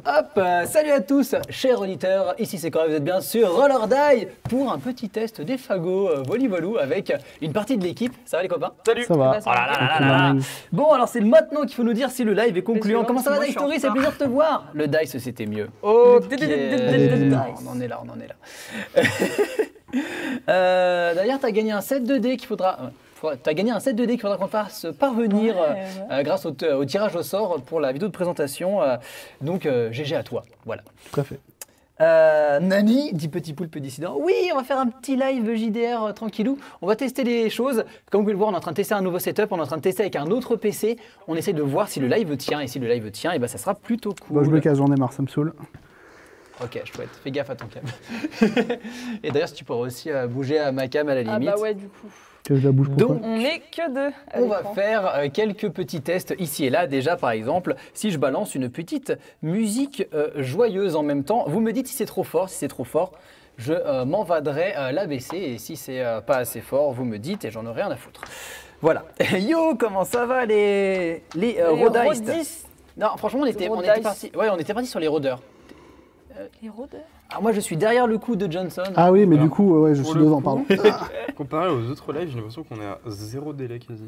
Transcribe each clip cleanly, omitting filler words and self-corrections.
Hop, salut à tous, chers auditeurs, ici c'est Cora, vous êtes bien sur Roll or Die pour un petit test des fagots volley-volou avec une partie de l'équipe. Ça va les copains? Salut. Ça va. Oh là là là là là. Bon, alors c'est maintenant qu'il faut nous dire si le live est concluant. Comment ça va, Dice Story? C'est plaisir de te voir. Le Dice, c'était mieux. Ok. On en est là, on en est là. D'ailleurs, t'as gagné un set 2D qu'il faudra... T'as gagné un set 2D qu'il faudra qu'on fasse parvenir grâce au tirage au sort pour la vidéo de présentation. Donc, GG à toi. Voilà. Tout à fait. Nani, dit Petit Poulpe Dissident. Oui, on va faire un petit live JDR tranquillou. On va tester des choses. Comme vous pouvez le voir, on est en train de tester un nouveau setup. On est en train de tester avec un autre PC. On essaie de voir si le live tient. Et si le live tient, et ben, ça sera plutôt cool. Bon, je me casse, j'en ai marre, ça me saoule. Ok, chouette. Fais gaffe à ton câble. Et d'ailleurs, si tu pourrais aussi bouger à ma cam à la limite. Ah bah ouais, du coup. Que je la bouge pourquoi? Donc, On n'est que deux. à on va l'écran. faire quelques petits tests ici et là. Déjà, par exemple, si je balance une petite musique joyeuse en même temps, vous me dites si c'est trop fort. Si c'est trop fort, je m'envaderai l'abaisser. Et si c'est pas assez fort, vous me dites et j'en aurai rien à foutre. Voilà. Yo, comment ça va les rodistes? rodistes. Non, franchement, on était parti. Ouais, on était parti sur les rôdeurs. Les rôdeurs. Alors moi, je suis derrière le coup de Johnson. Ah oui, mais du coup, ouais, je suis devant, pardon. Comparé aux autres lives, j'ai l'impression qu'on est à 0 délai quasi.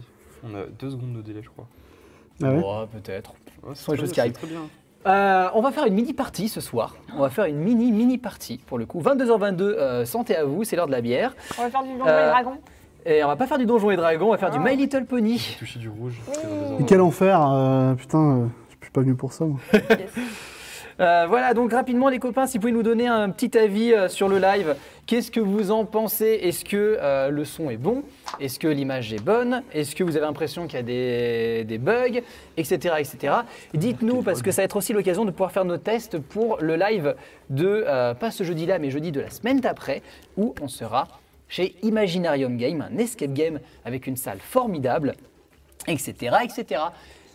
On a 2 secondes de délai, je crois. Ah ouais. Ouais, peut-être. Ouais, Ce sont les très choses qui bien, arrivent. c'est très bien. On va faire une mini-partie ce soir. On va faire une mini-partie pour le coup. 22h22, santé à vous, c'est l'heure de la bière. On va faire du Donjon et Dragon. Et on va pas faire du Donjon et Dragon, on va faire du My Little Pony. Toucher du rouge. Et quel enfer, putain, je suis pas venu pour ça, moi. Yes. Voilà, donc rapidement les copains, si vous pouvez nous donner un petit avis sur le live. Qu'est-ce que vous en pensez? Est-ce que le son est bon? Est-ce que l'image est bonne? Est-ce que vous avez l'impression qu'il y a des bugs? Etc. etc. Dites-nous, parce que ça va être aussi l'occasion de pouvoir faire nos tests pour le live de, pas ce jeudi-là, mais jeudi de la semaine d'après, où on sera chez Imaginarium Game, un escape game avec une salle formidable, etc. etc.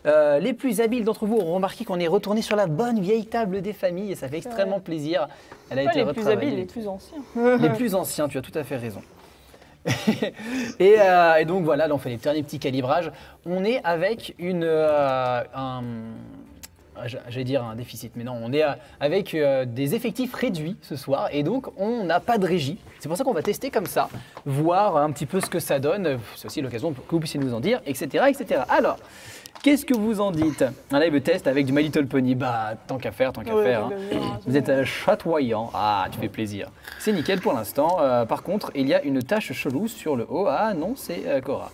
Les plus habiles d'entre vous auront remarqué qu'on est retourné sur la bonne vieille table des familles et ça fait extrêmement plaisir. Elle a Pas été les plus retravaillée. habiles, les plus anciens. Les plus anciens, tu as tout à fait raison. et donc voilà, là on fait les derniers petits calibrages. On est avec j'allais dire un déficit, mais non, on est avec des effectifs réduits ce soir et donc on n'a pas de régie. C'est pour ça qu'on va tester comme ça, voir un petit peu ce que ça donne. C'est aussi l'occasion pour que vous puissiez nous en dire, etc. etc. Alors, qu'est-ce que vous en dites? Un live test avec du My Little Pony. Bah, tant qu'à faire, tant qu'à faire. Hein. Vous êtes chatoyant. Ah, tu fais plaisir. C'est nickel pour l'instant. Par contre, il y a une tache chelou sur le haut. Ah non, c'est Cora.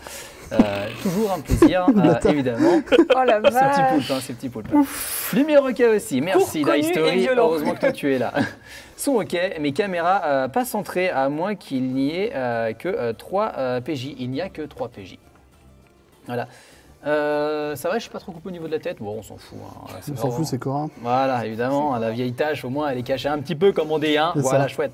Toujours un plaisir, évidemment. Oh la C'est vache. petit poulpe, hein, c'est petit poulpe. Lumière OK aussi. Merci, Court, connu Dice et Story. violent. Heureusement que toi, tu es là. Son OK, mes caméras pas centrées, à moins qu'il n'y ait que 3 PJ. Il n'y a que 3 PJ. Voilà. Ça va, je suis pas trop coupé au niveau de la tête. Bon, on s'en fout. Hein. On s'en fout, c'est Cora. Voilà, évidemment, la vieille tache, au moins, elle est cachée un petit peu comme on D1. C'est Voilà, ça. chouette.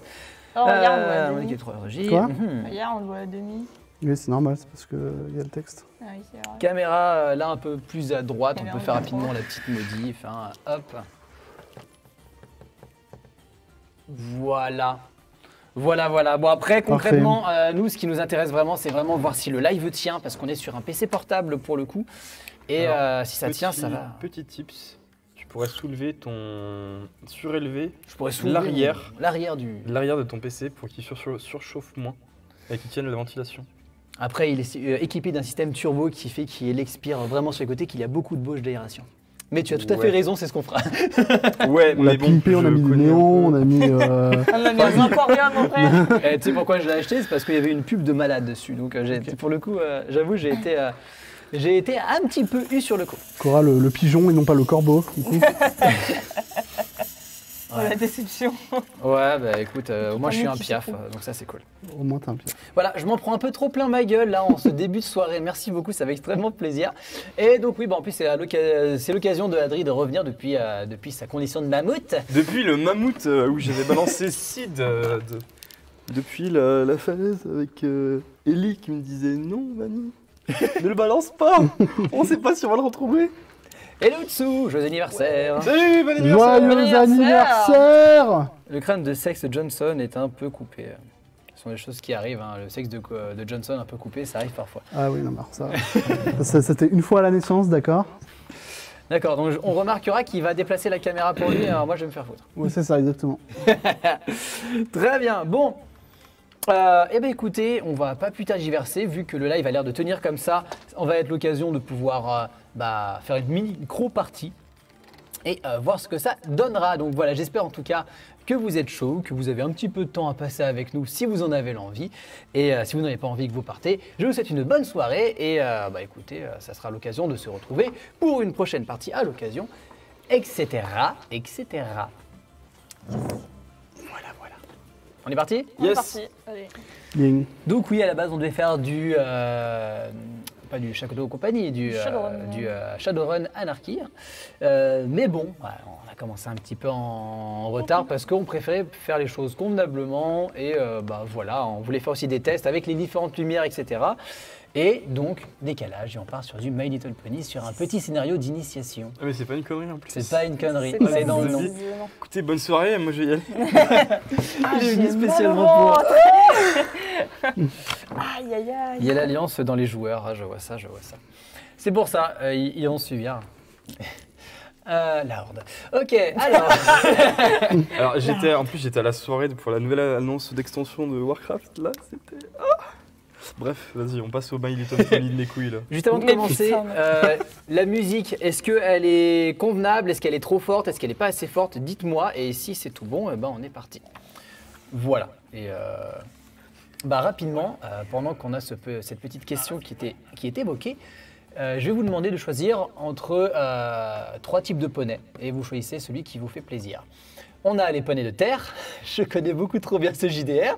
Oh, regarde, on voit la Monique demi. est 3 RJ. Quoi Regarde, on le voit à demi. Oui, c'est normal, c'est parce qu'il y a le texte. Ah oui, c'est vrai. Caméra là un peu plus à droite, on Caméra peut faire à rapidement droite. la petite modif. Hein. Hop. Voilà. Voilà. Bon après, concrètement, nous, ce qui nous intéresse vraiment, c'est vraiment voir si le live tient, parce qu'on est sur un PC portable pour le coup. Et Alors, si ça tient, ça va. Petit tips, tu pourrais surélever Je pourrais soulever l'arrière du... l'arrière de ton PC pour qu'il surchauffe moins et qu'il tienne la ventilation. Après, il est équipé d'un système turbo qui fait qu'il expire vraiment sur les côtés, qu'il y a beaucoup de bouches d'aération. Mais tu as tout à fait Ouais. raison, c'est ce qu'on fera. Ouais, On l'a mais bon, pimpé, on je a mis du connais un néon, peu. on a mis. On a mis un aquarium après. Et tu sais pourquoi je l'ai acheté? C'est parce qu'il y avait une pub de malade dessus. Donc pour le coup, j'avoue, j'ai été un petit peu eu sur le coup. Cora, le pigeon et non pas le corbeau. Du coup. Oh, la déception. Ouais, bah écoute, au moins je suis un qui se piaf, fout. donc ça c'est cool. Au moins, t'as un pied. Voilà, je m'en prends un peu trop plein ma gueule là en ce début de soirée. Merci beaucoup, ça fait extrêmement plaisir. Et donc oui, bah en plus c'est l'occasion de Adri de revenir depuis sa condition de mammouth. Depuis le mammouth où j'avais balancé Sid, depuis la falaise avec Ellie qui me disait non, Mani, ne le balance pas, on sait pas si on va le retrouver. Hello Tsu, joyeux anniversaire. Salut, bon anniversaire. Joyeux Bon anniversaire. Le crâne de sexe de Johnson est un peu coupé. Ce sont des choses qui arrivent, hein. Le sexe de Johnson un peu coupé, ça arrive parfois. Ah oui, non, mais alors ça c'était une fois à la naissance, d'accord. D'accord, donc on remarquera qu'il va déplacer la caméra pour lui, alors moi je vais me faire foutre. Ouais, c'est ça, exactement. Très bien, bon. Eh bien écoutez, on va pas plus tergiverser, vu que le live a l'air de tenir comme ça, on va être l'occasion de pouvoir faire une micro-partie et voir ce que ça donnera. Donc voilà, j'espère en tout cas que vous êtes chaud, que vous avez un petit peu de temps à passer avec nous si vous en avez l'envie. Et si vous n'avez pas envie que vous partez, je vous souhaite une bonne soirée et écoutez, ça sera l'occasion de se retrouver pour une prochaine partie à l'occasion, etc. etc. Voilà, voilà. On est parti ? On est Yes. parti. Allez. Ying. Donc oui, à la base, on devait faire du... pas du Shadow Company, du Shadowrun Anarchy. Mais bon, voilà, on a commencé un petit peu en retard parce qu'on préférait faire les choses convenablement. Et voilà, on voulait faire aussi des tests avec les différentes lumières, etc. Et donc, décalage, et on part sur du My Little Pony, sur un petit scénario d'initiation. Ah mais c'est pas une connerie en plus. C'est pas une connerie, C'est c'est dans le nom. précisément. Écoutez, bonne soirée, moi je vais y aller. Il est venu j'ai spécialement mal au pour... ventre. Aïe, aïe, aïe. Il y a l'alliance dans les joueurs, ah, je vois ça, je vois ça. C'est pour ça, ils ont suivi. Hein. La horde. Ok, alors. Alors j'étais à la soirée pour la nouvelle annonce d'extension de Warcraft, là c'était... Bref, vas-y, on passe au My Little Pony de mes couilles là. Juste avant de Mais commencer, putain, la musique, est-ce qu'elle est convenable? Est-ce qu'elle est trop forte? Est-ce qu'elle n'est pas assez forte? Dites-moi, et si c'est tout bon, on est parti. Voilà. Et rapidement, pendant qu'on a cette petite question qui est évoquée, je vais vous demander de choisir entre 3 types de poneys, et vous choisissez celui qui vous fait plaisir. On a les poneys de terre, je connais beaucoup trop bien ce JDR.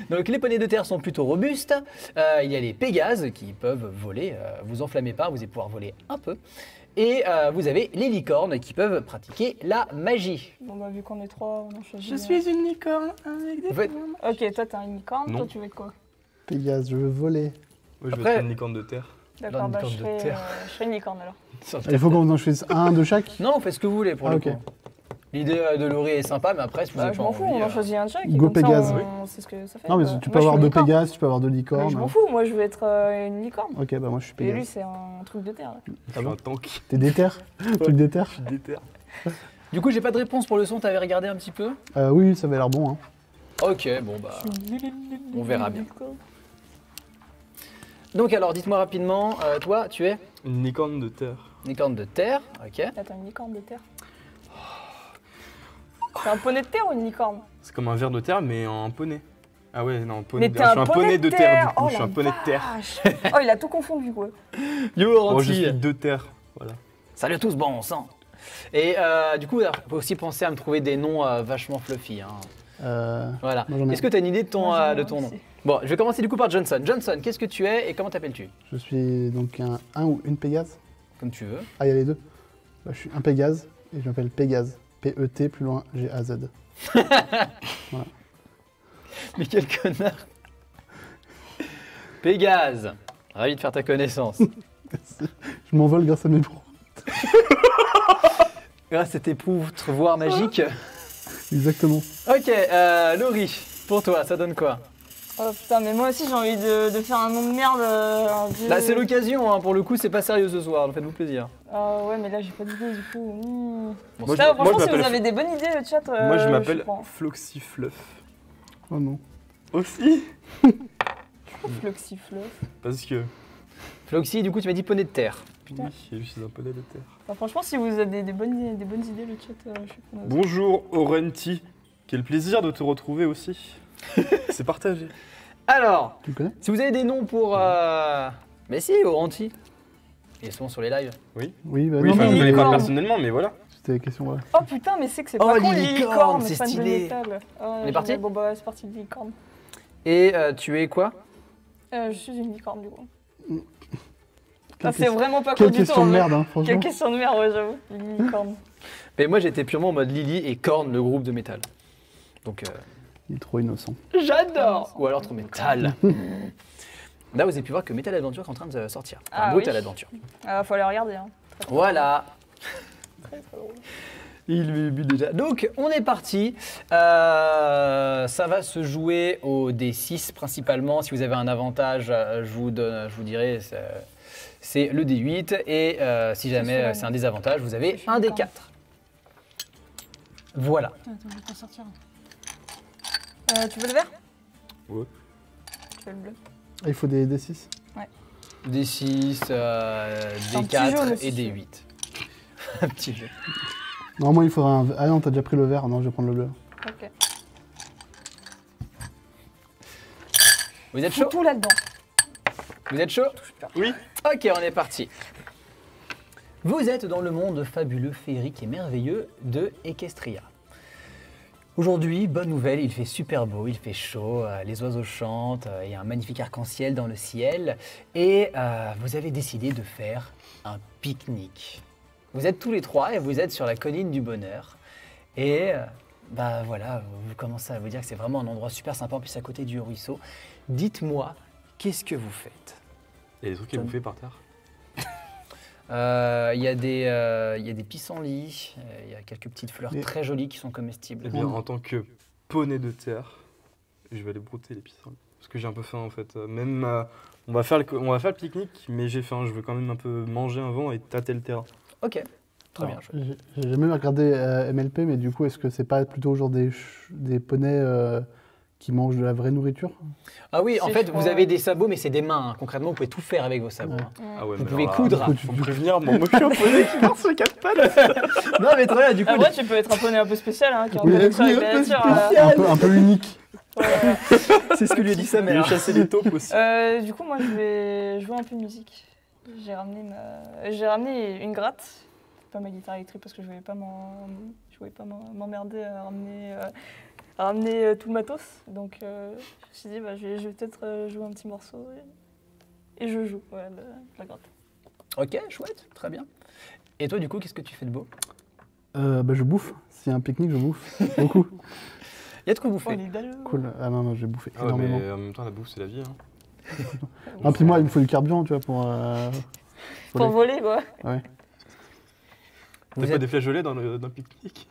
Donc les poneys de terre sont plutôt robustes. Il y a les pégases qui peuvent voler, vous enflammez pas, vous allez pouvoir voler un peu. Et vous avez les licornes qui peuvent pratiquer la magie. Bon, bah, vu qu'on est 3, on en choisit. Je suis une licorne avec des... En fait, Ok, toi, t'es un licorne. Non. Toi, tu veux être quoi? Pégase, je veux voler. Moi je vais Après- être une licorne de terre. D'accord, Une bah, licorne je de serai, terre. je serai une licorne alors. Il faut qu'on en choisisse un de chaque. non, on fait ce que vous voulez pour Ah, le ok. coup. L'idée de Laurie est sympa, mais après, si vous Bah, avez je pas m'en fous, envie, on en choisit un de chaque. et Go comme ça, Pégase. on sait ce que ça fait. Non, mais quoi. tu Moi, peux je avoir suis deux une licorne. Pégases, tu peux avoir deux Mais licornes. je m'en fous, moi je veux être une licorne. Ok, bah moi je suis Et lui, Pégase. c'est un truc de terre. Là. Je suis un tank. T'es déter? Truc déter? Je suis des terres. Du coup, j'ai pas de réponse pour le son, t'avais regardé un petit peu? Oui, ça avait l'air bon. Hein. Ok, bon bah... On verra bien. Donc alors, dites-moi rapidement, toi, tu es Une licorne de terre. une licorne de terre, ok. Attends, une licorne de terre. C'est un poney de terre ou une licorne? C'est comme un ver de terre mais en poney. Ah ouais, non, poney Mais de t'es terre. Je suis un un poney de terre du coup, Oh, je suis un la poney de terre. vache. Oh, il a tout confondu quoi. Yo, Bon, je suis Ranty. de terre, voilà. Salut à tous, bon sang. Et du coup, alors, faut aussi penser à me trouver des noms vachement fluffy. Hein. Voilà. Moi, j'en ai Est-ce que tu as une idée de ton, Moi, j'en ai de un ton nom? aussi. Bon, je vais commencer du coup par Johnson. Johnson, qu'est-ce que tu es et comment t'appelles-tu? Je suis donc un ou une Pégase. Comme tu veux. Ah, il y a les deux. Bah, je suis un Pégase et je m'appelle Pégase. P-E-T plus loin G-A-Z. Mais quel connard. Pégase, ravi de faire ta connaissance. Je m'envole grâce à mes pros. Grâce à cette épouvre magique. Exactement. Ok, Laurie, pour toi, ça donne quoi? Oh putain, mais moi aussi j'ai envie de faire un nom de merde. Un vieux- Là, c'est l'occasion, hein, pour le coup, c'est pas sérieux ce soir, donc faites-vous plaisir. Ouais, mais là j'ai pas d'idée du coup. Bon, Moi, Là, je- franchement, moi, je si vous m'appelle- avez des bonnes idées, le chat. Moi je m'appelle prends. Floxifluff. Oh non. Aussi Floxifluff. parce que Floxy, du coup, tu m'as dit poney de terre. putain. Oui, je suis un poney de terre. Enfin, franchement, si vous avez des bonnes idées, le chat, je suis preneuse. Bonjour Orenti, quel plaisir de te retrouver aussi. C'est partagé. Alors, Tu le connais? si vous avez des noms pour... Mais si, Oranti. Ils sont sur les lives. Oui, bah Oui, non, enfin, je non, ne connais pas Licorne. personnellement, mais voilà. c'était la question, voilà. Oh putain, mais c'est que c'est Oh, pas con, les les licornes, licornes, c'est fan de stylé. métal. Oh, On est parti? Bon bah, c'est parti de licorne. Et tu es quoi? Je suis une licorne, du coup. Quelle Ah, c'est question- vraiment pas con Quelle du tout. question en de vrai. merde, hein, franchement. Quelle question de merde, ouais, j'avoue. Les licornes. Mais moi, j'étais purement en mode Lily et Korn, le groupe de métal. Donc, Il est trop innocent. j'adore. Ou alors trop métal. Là, vous avez pu voir que Metal Adventure est en train de sortir. Enfin, Ah, Brutal oui. Adventure. Ah, faut aller regarder, hein. Voilà. Très, très drôle. Il me bu déjà. Donc, on est parti. Ça va se jouer au D6 principalement. Si vous avez un avantage, je vous dirai, c'est le D8. Et si jamais sûr, c'est un désavantage, vous avez Je suis un d'accord. D4. Voilà. Attends, je vais t'en sortir. Tu veux le vert? Ouais. Tu veux le bleu? Ah, il faut des D6. D6, un petit D4 jaune aussi, et je D8. Un petit jeu. Normalement, il faudra un... Ah non, t'as déjà pris le vert. Non, je vais prendre le bleu. Ok. Vous êtes Fous chaud? tout là-dedans. Vous êtes chaud? Oui. Ok, on est parti. Vous êtes dans le monde fabuleux, féerique et merveilleux de Equestria. Aujourd'hui, bonne nouvelle, il fait super beau, il fait chaud, les oiseaux chantent, il y a un magnifique arc-en-ciel dans le ciel et vous avez décidé de faire un pique-nique. Vous êtes tous les trois et vous êtes sur la colline du bonheur et bah voilà, vous commencez à vous dire que c'est vraiment un endroit super sympa, en plus à côté du ruisseau. Dites-moi, qu'est-ce que vous faites? Il y a des trucs à bouffer par terre. Il y a des pissenlits, il y a quelques petites fleurs Mais- très jolies qui sont comestibles. Eh bien, en tant que poney de terre, je vais aller brouter les pissenlits. Parce que j'ai un peu faim en fait. Même, on va faire le pique-nique, mais j'ai faim. Je veux quand même un peu manger avant et tâter le terrain. Ok, très bien. Alors, j'ai jamais regardé MLP, mais du coup, est-ce que c'est pas plutôt genre des poneys qui mangent de la vraie nourriture? Ah oui, en C'est fait, froid. vous avez des sabots, mais c'est des mains. Hein. Concrètement, vous pouvez tout faire avec vos sabots. Ouais. hein. Ah ouais, Vous mais pouvez alors là, coudre. Du coup, Faut me prévenir, moi je suis un poney qui marche sur 4 pattes. Non, mais très bien, du coup. Après, tu peux être un poney un peu spécial, hein, qui est en Oui, connexion avec un la peu nature. spécial. un peu unique. Ouais. c'est ce que lui a dit sa Je vais mère. chasser les taupes aussi. Du coup, moi, je vais jouer un peu de musique. J'ai ramené une gratte, pas ma guitare électrique parce que je voulais pas m'emmerder à ramener tout le matos. Donc, je me suis dit, bah, je vais peut-être jouer un petit morceau et je joue la gratte. Ok, chouette, très bien. Et toi, du coup, qu'est-ce que tu fais de beau? Bah, je bouffe. S'il y a un pique-nique, je bouffe. Beaucoup. Il y a de quoi Oh, bouffer. les dalles. Cool. Ah non, je vais bouffer Ah ouais, énormément. mais en même temps, la bouffe, c'est la vie. Hein. Ah, puis moi, il me faut du carburant, tu vois, pour... Pour voler, quoi. Ouais. Vous T'as pas êtes, des flageolets dans le pique-nique?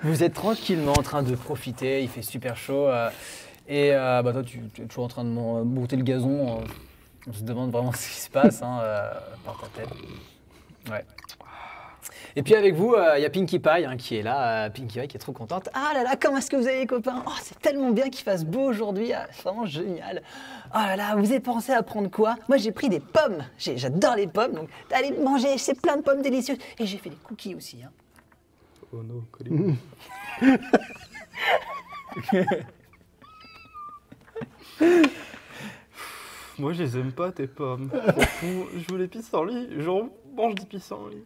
vous êtes tranquillement en train de profiter, il fait super chaud. Et bah, toi, tu es toujours en train de monter le gazon. On se demande vraiment ce qui se passe hein, par ta tête. Ouais. Et puis avec vous, il y a Pinkie Pie hein, qui est là. Pinkie Pie qui est trop contente. Ah là là, comment est-ce que vous allez les copains? Oh, c'est tellement bien qu'il fasse beau aujourd'hui. Ah, c'est vraiment génial. Oh là là, vous avez pensé à prendre quoi? Moi, j'ai pris des pommes. J'adore les pommes. Donc, allez manger, c'est plein de pommes délicieuses. Et j'ai fait des cookies aussi. Hein. Oh non, Colin. Moi, je les aime pas, tes pommes. Je veux les pissenlits. Je mange des pissenlits.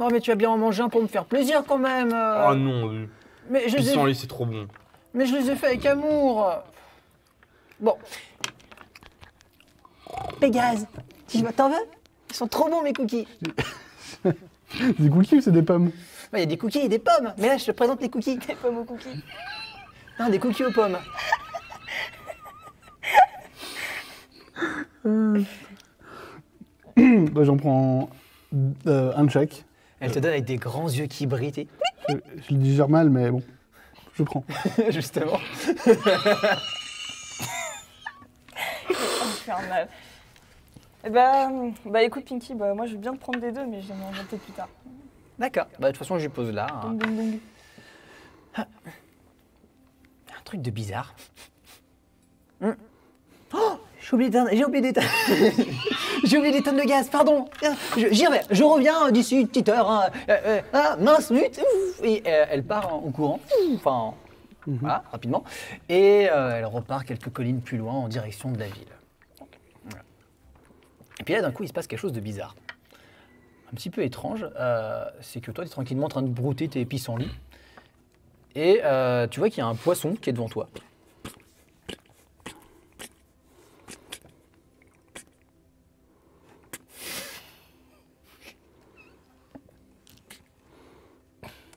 Non, mais tu vas bien en manger un pour me faire plaisir quand même. Oh non, mais, je les ai, pissenlits, c'est trop bon. mais je les ai fait avec amour. Bon. Pégase, t'en veux? Ils sont trop bons mes cookies. Des cookies ou c'est des pommes? Il y a des cookies et des pommes. Mais là, je te présente les cookies. Des pommes aux cookies. Non, des cookies aux pommes. Bah, j'en prends un de chaque. Elle te donne avec des grands yeux qui brillent. Je le digère mal, mais bon, je prends. Justement. Faire mal. Eh bah écoute Pinky, bah moi je veux bien te prendre des deux, mais je vais m'en inventer plus tard. D'accord. Bah, de toute façon, je pose là. hein. Ding, ding, ding. Un truc de bizarre. Oh, J'ai oublié d'éteindre. J'ai oublié d'éteindre le gaz, pardon. J'y reviens, je reviens d'ici une petite heure. Mince, vite. Et elle part en courant, enfin, voilà, rapidement. Et elle repart quelques collines plus loin en direction de la ville. Voilà. Et puis là, d'un coup, il se passe quelque chose de bizarre. Un petit peu étrange, c'est que toi, tu es tranquillement en train de brouter tes pissenlits. Et tu vois qu'il y a un poisson qui est devant toi.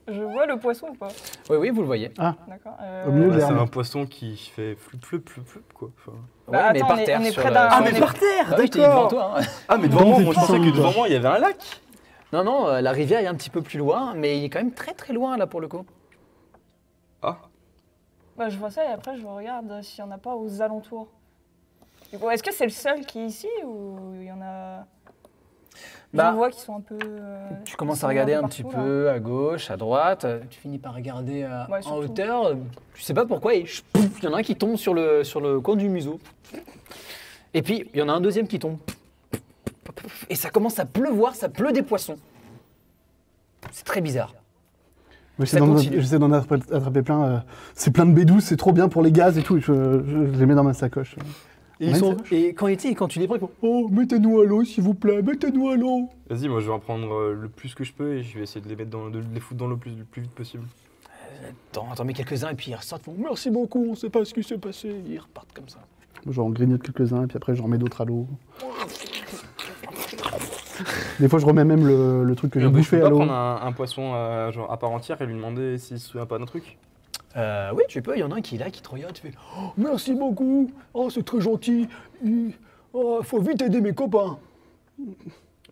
Je vois le poisson ou pas? Oui, oui, vous le voyez. D'accord. Au milieu de Bah, c'est l'herbe. un poisson qui fait floup, quoi. Enfin... Bah, Ouais, mais attends, par on est- terre. on est sur près le- d'un- Ah, on mais est- par terre, Ah oui, je t'ai dit devant d'accord. toi. Hein. Ah, mais devant moi, tes je pensais que pissenlits, devant quoi. moi, il y avait un lac. Non, non, la rivière est un petit peu plus loin, mais il est quand même très très loin là pour le coup. Ah, Bah, je vois ça et après je regarde s'il n'y en a pas aux alentours. Du coup, est-ce que c'est le seul qui est ici ou il y en a... Bah, J'en vois qui sont un peu... Tu commences qui à sont regarder un partout, petit là. peu à gauche, à droite, tu finis par regarder Ouais, en surtout. hauteur, tu sais pas pourquoi, et pouf, il y en a un qui tombe sur le coin du museau. Et puis il y en a un deuxième qui tombe. Et ça commence à pleuvoir, ça pleut des poissons. C'est très bizarre. Moi, Ça continue. j'essaie d'en attraper plein. C'est plein de bédous, c'est trop bien pour les gaz et tout. Je les mets dans ma sacoche. Et, Ouais, quand tu les prends, ils font oh, mettez-nous à l'eau s'il vous plaît, mettez-nous à l'eau. vas-y, moi je vais en prendre le plus que je peux et je vais essayer de les mettre de les foutre dans l'eau le plus vite possible. T'en mets quelques-uns et puis ils ressortent, font merci beaucoup, on sait pas ce qui s'est passé, et ils repartent comme ça. J'en grignote quelques-uns et puis après, j'en remets d'autres à l'eau. Des fois, je remets même le truc que j'ai Je bouffé peux à pas l'eau. prendre un poisson genre à part entière et lui demander s'il se souvient pas d'un truc. Oui, tu peux, il y en a un qui est là, qui te regarde, tu fais oh, merci beaucoup, oh, c'est très gentil, oh, faut vite aider mes copains.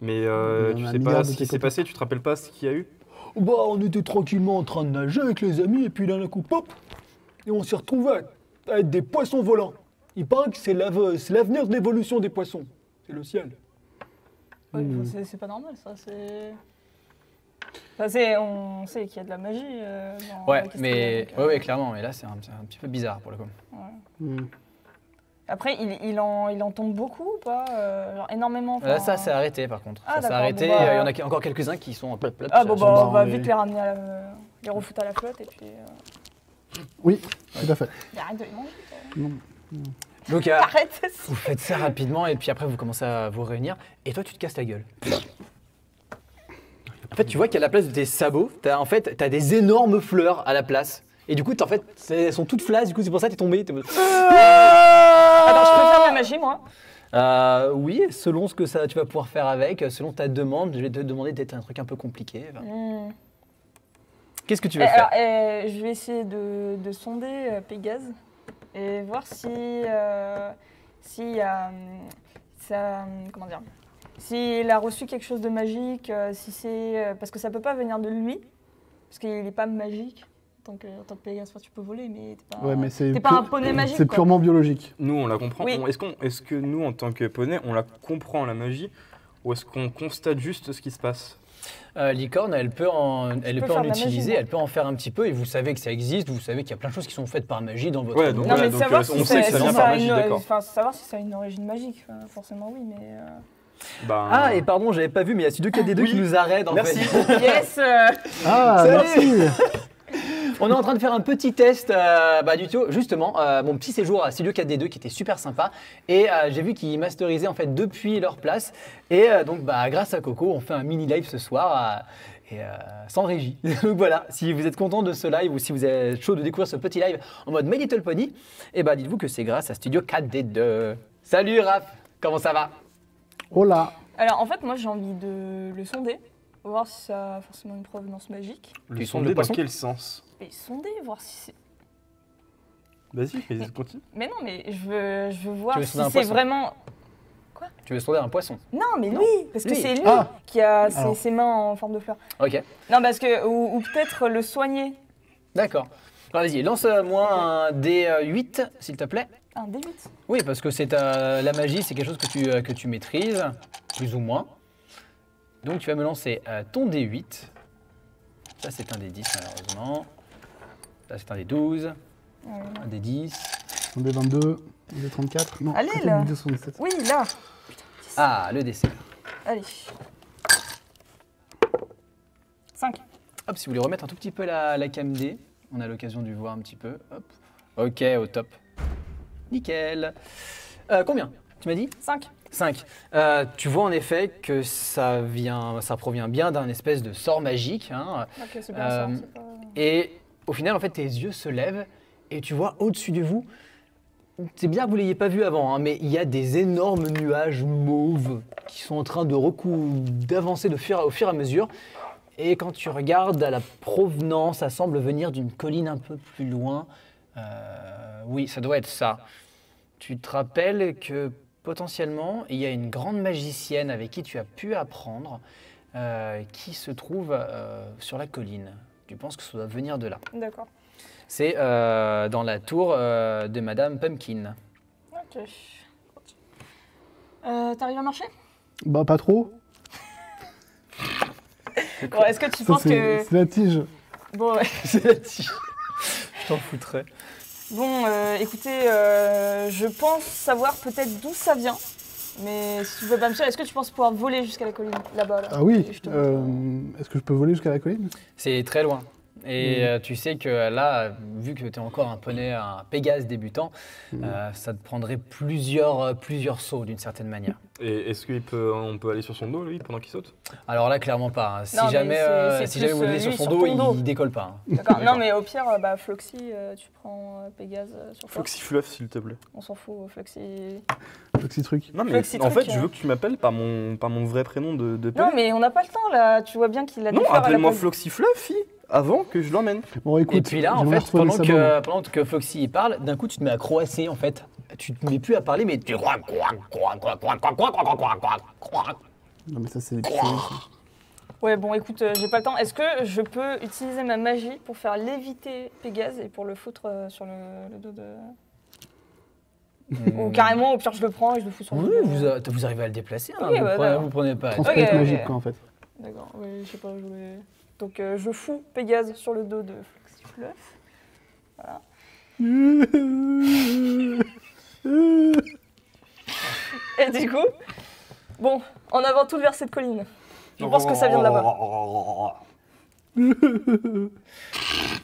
Mais y en tu a un sais milliard pas de ce tes qui s'est copains. passé, tu te rappelles pas ce qu'il y a eu? Bah, on était tranquillement en train de nager avec les amis, et puis d'un coup, pop, et on s'est retrouvés à être des poissons volants. Il paraît que c'est l'avenir de l'évolution des poissons, c'est le ciel. Ouais, c'est pas normal ça, c'est... Enfin, on sait qu'il y a de la magie dans Ouais, la question, mais donc, ouais, clairement, et là c'est un petit peu bizarre pour le coup. ouais. Hmm. Après, il en tombe beaucoup ou pas genre énormément Là, enfin- ça s'est arrêté par contre. Ah, Ça s'est d'accord, arrêté, bon, bah, il y en a encore quelques-uns qui sont plop, plop, Ah bon, ça- bah, ça on va va, vite oui. les ramener les refoutre à la flotte et puis... Oui, tout à fait. Arrête de les manger. Non. Donc Arrête. vous faites ça rapidement, et puis après vous commencez à vous réunir, et toi tu te casses la gueule. En fait, tu vois qu'à la place de tes sabots, t'as des énormes fleurs à la place. Et du coup, en fait, elles sont toutes flasques, du coup, c'est pour ça que t'es tombé. Attends, je peux faire de la magie, moi. Oui, selon ce que tu vas pouvoir faire avec, selon ta demande, je vais te demander d'être un truc un peu compliqué. Enfin, Hmm. qu'est-ce que tu veux faire? Alors, je vais essayer de sonder Pégase et voir si comment dire, s'il a reçu quelque chose de magique, si c'est parce que ça peut pas venir de lui, parce qu'il est pas magique. En tant que Pégase, enfin, tu peux voler, mais t'es pas, Ouais, mais c'est t'es pas un poney magique. C'est quoi. purement biologique. Nous, on la comprend. Oui. Est-ce que nous, en tant que poney, on la comprend la magie ou est-ce qu'on constate juste ce qui se passe? Licorne, elle peut en faire de la magie, utiliser, moi. elle peut en faire un petit peu, et vous savez que ça existe, vous savez qu'il y a plein de choses qui sont faites par magie dans votre Ouais, monde. donc Non, voilà, mais donc, savoir on si sait que ça vient par magie, d'accord. Enfin, savoir si ça a une origine magique, forcément oui, mais. Ben, Ah, et pardon, j'avais pas vu, mais il y a Studio KD2 Oui. qui nous arrête en Merci. fait. Yes. Ah, Salut. merci. On est en train de faire un petit test du tout, justement, mon petit séjour à Studio 4D2 qui était super sympa. Et j'ai vu qu'ils masterisaient en fait depuis leur place. Et donc grâce à Coco, on fait un mini live ce soir sans régie. Donc voilà, si vous êtes content de ce live ou si vous êtes chaud de découvrir ce petit live en mode My Little Pony, et dites-vous que c'est grâce à Studio 4D2. Salut Raph, comment ça va? Oh là. Alors en fait, moi j'ai envie de le sonder, voir si ça a forcément une provenance magique. le Tu sondes sonder le dans poisson quel sens? Et sonder, voir si c'est. Vas-y, continue. Mais non, mais je veux voir Tu veux si sonder un c'est poisson vraiment. Tu veux sonder un poisson? Non, mais lui, parce que Lui. c'est lui Ah. qui a Alors. ses mains en forme de fleur. Ok, Non, parce que. Ou peut-être le soigner. d'accord. Alors vas-y, lance-moi un D8 s'il te plaît. Un D8. Oui, parce que c'est la magie, c'est quelque chose que tu maîtrises, plus ou moins. Donc tu vas me lancer ton D8. Ça c'est un D10 malheureusement. Ça c'est un D12, Ouais. un D10, On est 22, on est 34. Non, Allez, 34, là. 217. Oui, là. Ah, le dessert. Allez. 5. Hop, si vous voulez remettre un tout petit peu la cam D, on a l'occasion de voir un petit peu. Hop. Ok, au top. Nickel. Combien? Tu m'as dit? 5. 5. Tu vois en effet que ça provient bien d'un espèce de sort magique. Hein. Ok, c'est bien ça. c'est pas- Et au final, en fait, tes yeux se lèvent et tu vois au-dessus de vous. C'est bien que vous ne l'ayez pas vu avant, hein, mais il y a des énormes nuages mauves qui sont en train d'avancer au fur et à mesure. Et quand tu regardes à la provenance, ça semble venir d'une colline un peu plus loin. Oui, ça doit être ça. Tu te rappelles que potentiellement, il y a une grande magicienne avec qui tu as pu apprendre, qui se trouve sur la colline. Tu penses que ça doit venir de là. D'accord. C'est dans la tour de Madame Pumpkin. Ok. T'arrives à marcher? Bah, pas trop. Bon, est-ce que tu Ça, penses que... c'est la tige. Bon, ouais. C'est la tige. Je t'en foutrais. Bon, écoutez, je pense savoir peut-être d'où ça vient. Mais si tu veux pas me dire, est-ce que tu penses pouvoir voler jusqu'à la colline, là-bas là Ah oui, Et je te- est-ce que je peux voler jusqu'à la colline? C'est très loin. Et tu sais que là, vu que tu es encore un poney, un Pégase débutant, ça te prendrait plusieurs sauts d'une certaine manière. Et est-ce qu'on peut aller sur son dos, lui, pendant qu'il saute? Alors là, clairement pas. Hein. Si Non, mais jamais, c'est si jamais plus, vous allez sur lui, son sur dos, ton dos. il décolle pas. Hein. D'accord. Non, mais au pire, bah, Floxy, tu prends Pégase sur toi. Foxy Fluff, s'il te plaît. On s'en fout, Floxy. Le petit truc. Non, mais Foxy en truc, fait, je veux que tu m'appelles par mon vrai prénom de Non, Pelé. mais on n'a pas le temps là. Tu vois bien qu'il a des Non, fleurs à la appelle-moi place. Floxy Fluffy avant que je l'emmène. Bon, écoute, Et puis là, en j'aimerais fait, retrouver sa bombe. pendant que Foxy y parle, d'un coup, tu te mets à croasser, en fait. Tu te mets plus à parler, mais tu crois. Non, mais ça, c'est... Ouais, bon, écoute, j'ai pas le temps. Est-ce que je peux utiliser ma magie pour faire léviter Pégase et pour le foutre sur le dos de. Ou carrément, au pire, je le prends et je le fous sur le Oui, dos. vous arrivez à le déplacer, hein, Oui, vous, ouais, prenez, d'accord. vous prenez pas. Transparence Ok, ok. magique, quoi, en fait. D'accord, oui, je sais pas, je voulais. Donc, je fous Pégase sur le dos de Floxy Fluff. Voilà. Et du coup, bon, en avant tout vers cette colline. Je pense que ça vient de là-bas.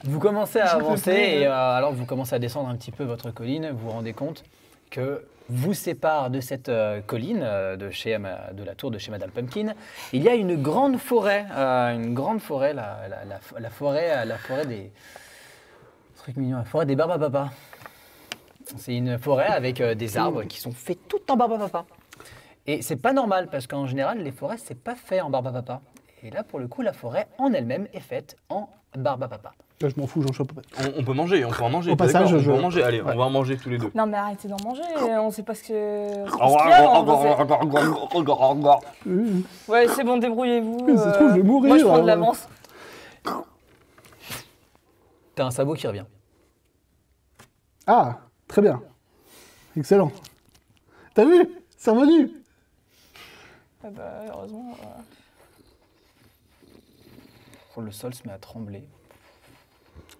Vous commencez à Je peux avancer plus, et alors vous commencez à descendre un petit peu votre colline. Vous vous rendez compte que vous sépare de cette colline de la tour de chez Madame Pumpkin. Il y a une grande forêt, la forêt des trucs mignons, la forêt des Barbapapa. C'est une forêt avec des arbres qui sont faits tout en Barbapapa. Et c'est pas normal parce qu'en général les forêts c'est pas fait en Barbapapa. Et là pour le coup la forêt en elle-même est faite en Barbapapa. Là, je m'en fous, j'en chope pas. On peut manger, on peut en manger. Au t'es passage, d'accord, on je- peut en manger. Allez, Ouais. on va en manger tous les deux. Non mais arrêtez d'en manger, on sait pas ce que... on sait pas ce qu'il y a, on sait- Ouais, c'est bon, débrouillez-vous. Ça se trouve, je vais mourir, Moi, je prends de hein. l'avance. T'as un sabot qui revient. Ah, très bien. Excellent. T'as vu? C'est revenu. Ah bah, heureusement. Le sol se met à trembler.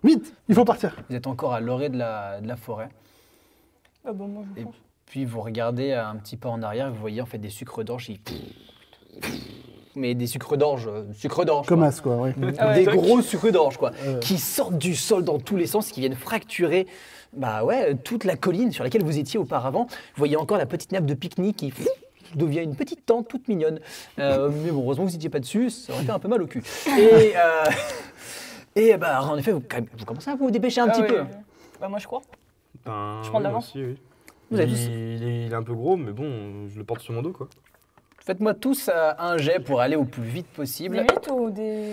Vite, il faut partir. Vous êtes encore à l'orée de la forêt. Ah bon, moi, je Et pense. puis vous regardez un petit peu en arrière, vous voyez en fait des sucres d'orge qui... Mais des sucres d'orge, Comme quoi. as, quoi, ouais. Ah ouais. Des gros sucres d'orge, quoi. Euh. Qui sortent du sol dans tous les sens, qui viennent fracturer bah ouais, toute la colline sur laquelle vous étiez auparavant. Vous voyez encore la petite nappe de pique-nique qui devient une petite tente toute mignonne. Mais bon, heureusement que vous n'étiez pas dessus, ça aurait fait un peu mal au cul. Et bah, en effet, vous commencez à vous dépêcher un Ah petit ouais, peu. ouais. Bah moi, je crois. Ben, Je prends de oui, l'avance. moi aussi, oui. Vous avez il, tous- il est un peu gros, mais bon, je le porte sur mon dos, quoi. Faites-moi tous un jet pour aller au plus vite possible. Des 8 ou des...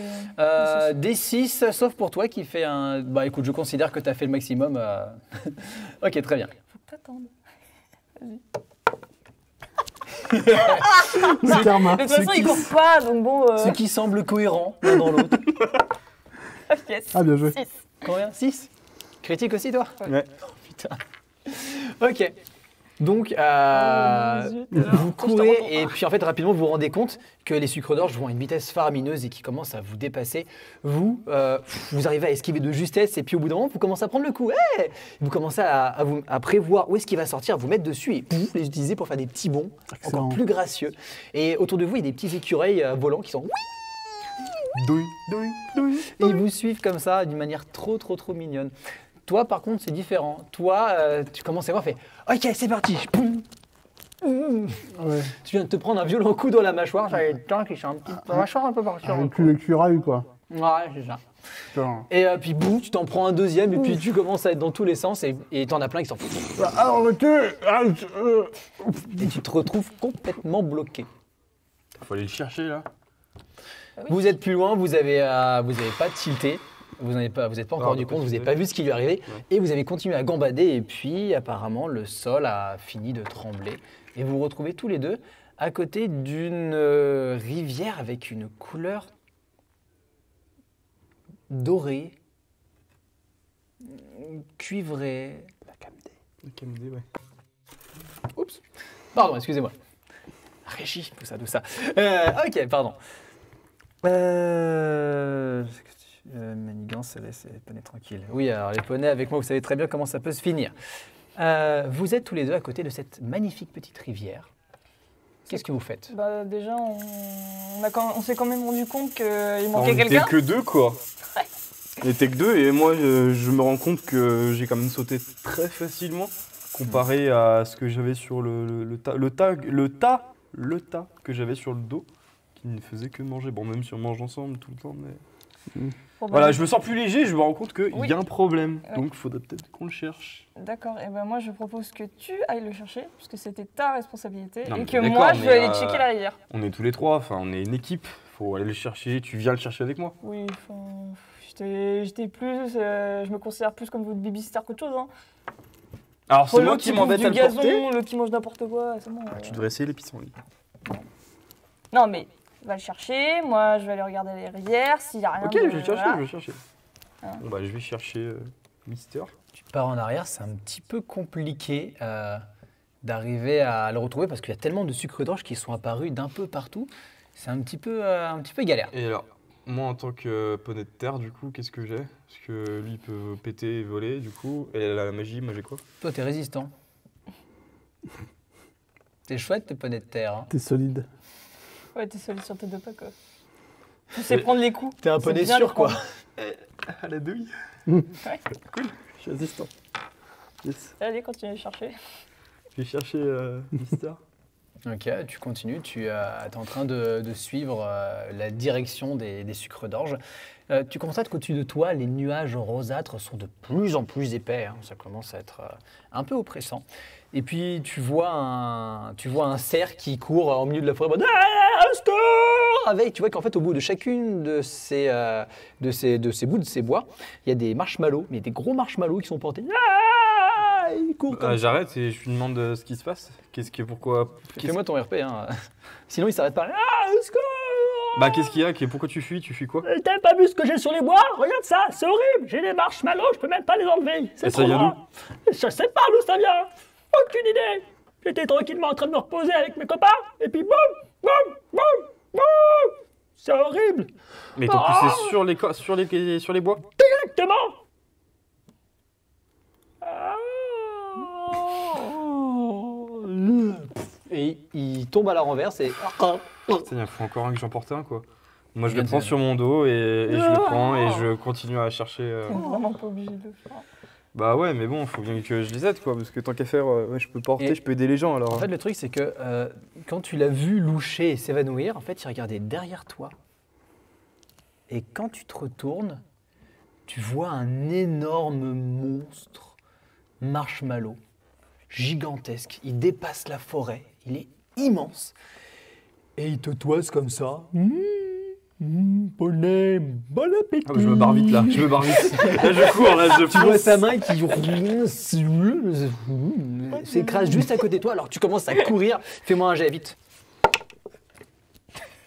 Des 6, sauf pour toi qui fait un... Bah écoute, je considère que tu as fait le maximum. Ok, très bien. Faut que t'attendes. Le karma. De toute façon, il court pas, donc bon... Ce qui semble cohérent l'un dans l'autre. Yes. Ah, bien joué. 6. Combien 6 Critique aussi, toi Ouais. Oh, putain. Ok. Donc, zut, vous alors. courez et puis en fait rapidement vous vous rendez compte que les sucres d'orge vont à une vitesse faramineuse et qui commencent à vous dépasser. Vous arrivez à esquiver de justesse et puis au bout d'un moment vous commencez à prendre le coup. Hey, vous commencez à prévoir où est-ce qu'il va sortir, à vous mettre dessus et vous les utilisez pour faire des petits bonds Excellent. encore plus gracieux. Et autour de vous il y a des petits écureuils volants qui sont Douille, douille, douille. et ils vous suivent comme ça d'une manière trop mignonne. Toi, par contre, c'est différent. Toi, tu commences à voir, fais OK, c'est parti. Poum. Ouais. Tu viens de te prendre un violent coup dans la mâchoire. J'avais le temps qui sont un petit peu mâchoire un peu partout. Avec le l'écureuil, quoi. Ouais, c'est ça. Putain. Et puis boum, tu t'en prends un deuxième et puis tu commences à être dans tous les sens et t'en as plein qui s'en foutent. Arrêtez. Et tu te retrouves complètement bloqué. Faut aller le chercher là. Ah oui. Vous êtes plus loin, vous avez pas tilté. Vous n'êtes pas encore Non, rendu on a compte, pas vous n'avez tilté. pas vu ce qui lui est arrivé Ouais. et vous avez continué à gambader et puis apparemment le sol a fini de trembler et vous vous retrouvez tous les deux à côté d'une rivière avec une couleur dorée, cuivrée. Le KMD, ouais. Oups, pardon, excusez-moi. Régie, tout ça. Ok, pardon. Manigance, laisse les poneys tranquilles. Oui, alors les poneys, avec moi, vous savez très bien comment ça peut se finir. Vous êtes tous les deux à côté de cette magnifique petite rivière. Qu'est-ce que vous faites? Bah déjà, on s'est quand même rendu compte qu'il On manquait était quelqu'un. que deux quoi. On était que deux et moi je me rends compte que j'ai quand même sauté très facilement comparé à ce que j'avais sur le tas que j'avais sur le dos qui ne faisait que manger. Bon même si on mange ensemble tout le temps mais... Bon, bah, Voilà, je me sens plus léger, je me rends compte qu'il Oui. y a un problème. Ouais. Donc il faudrait peut-être qu'on le cherche. D'accord, et ben moi je propose que tu ailles le chercher, puisque c'était ta responsabilité, Non, mais et que d'accord, moi je vais mais, aller checker la rivière. On est tous les trois, enfin on est une équipe. Faut aller le chercher, tu viens le chercher avec moi. Oui, enfin, j'étais plus, je me considère plus comme votre babysitter qu'autre chose. Hein. Alors c'est Entre moi l'autre qui bouffe m'embête du à le gazon, porter. l'autre qui mange n'importe quoi, c'est bon. Tu devrais essayer les pissenlits. Non mais, va le chercher, moi je vais aller regarder les rivières, s'il y a rien Ok, de... je vais le chercher, voilà. je vais le chercher. Ah. Bon bah je vais chercher Mister. Tu pars en arrière, c'est un petit peu compliqué d'arriver à le retrouver parce qu'il y a tellement de sucres d'orge qui sont apparus d'un peu partout. C'est un petit peu galère. Et alors, moi en tant que poney de terre, du coup, qu'est-ce que j'ai? Parce que lui il peut péter et voler, du coup. Et la magie, moi j'ai quoi? Toi, t'es résistant. T'es chouette, tes poneys de terre. Hein. T'es solide. Ouais, t'es solide sur tes deux pas quoi. Tu sais prendre les coups. T'es un C'est poney bien sûr, les quoi. prendre. À la douille. Ouais. Cool, je suis assistant. Yes. Allez, continue à les chercher. Je vais chercher Mister. Ok, tu continues, tu es en train de suivre la direction des sucres d'orge. Tu constates qu'au-dessus de toi, les nuages rosâtres sont de plus en plus épais. Hein. Ça commence à être un peu oppressant. Et puis tu vois un cerf qui court au milieu de la forêt. En mode, ah, au secours avec, tu vois qu'en fait, au bout de chacune de ces bouts de ces bois, il y a des marshmallows, mais des gros marshmallows qui sont portés. Ah, ils courent comme ça. J'arrête et je lui demande ce qui se passe. Pourquoi Fais-moi ton RP, hein. Sinon il s'arrête pas. Ah, au secours Bah qu'est-ce qu'il y a? Pourquoi tu fuis? Tu fuis quoi? T'as pas vu ce que j'ai sur les bois? Regarde ça, c'est horrible. J'ai des marshmallows, je peux même pas les enlever. Et ça vient grave. Je sais pas d'où ça vient. Aucune idée. J'étais tranquillement en train de me reposer avec mes copains, et puis boum, boum, boum, boum. C'est horrible. Mais t'en poussé sur les bois? Exactement. Et il tombe à la renverse et... Putain, il faut encore un que j'emporte un quoi. Moi je Bien le prends sûr. sur mon dos et je le prends et je continue à chercher. T'es vraiment pas obligé de le faire. Bah ouais mais bon faut bien que je les aide quoi parce que tant qu'à faire ouais, je peux porter, Et- je peux aider les gens alors. En fait, le truc, c'est que quand tu l'as vu loucher et s'évanouir, en fait, il regardait derrière toi. Et quand tu te retournes, tu vois un énorme monstre marshmallow, gigantesque. Il dépasse la forêt, il est immense. Et il te toise comme ça. Poney, bon appétit. Ah bah, je me barre vite là, je me barre vite. Là je cours, là je Tu vois fonce. sa main qui s'écrase juste à côté de toi, alors tu commences à courir. Fais-moi un jet, vite.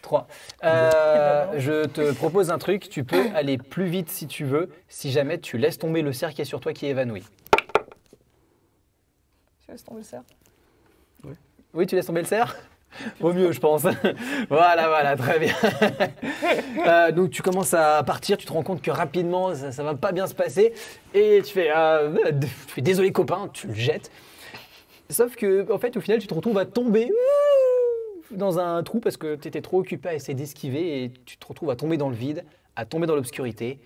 3. Je te propose un truc, tu peux aller plus vite si tu veux, si jamais tu laisses tomber le cerf qui est sur toi qui est évanoui. Tu laisses tomber le cerf. Oui, tu laisses tomber le cerf? Vaut mieux, je pense. Voilà, très bien. Donc tu commences à partir, tu te rends compte que rapidement, ça va pas bien se passer. Et tu fais désolé copain, tu le jettes. Sauf que, en fait, au final, tu te retrouves à tomber dans un trou parce que tu étais trop occupé à essayer d'esquiver et tu te retrouves à tomber dans le vide, à tomber dans l'obscurité.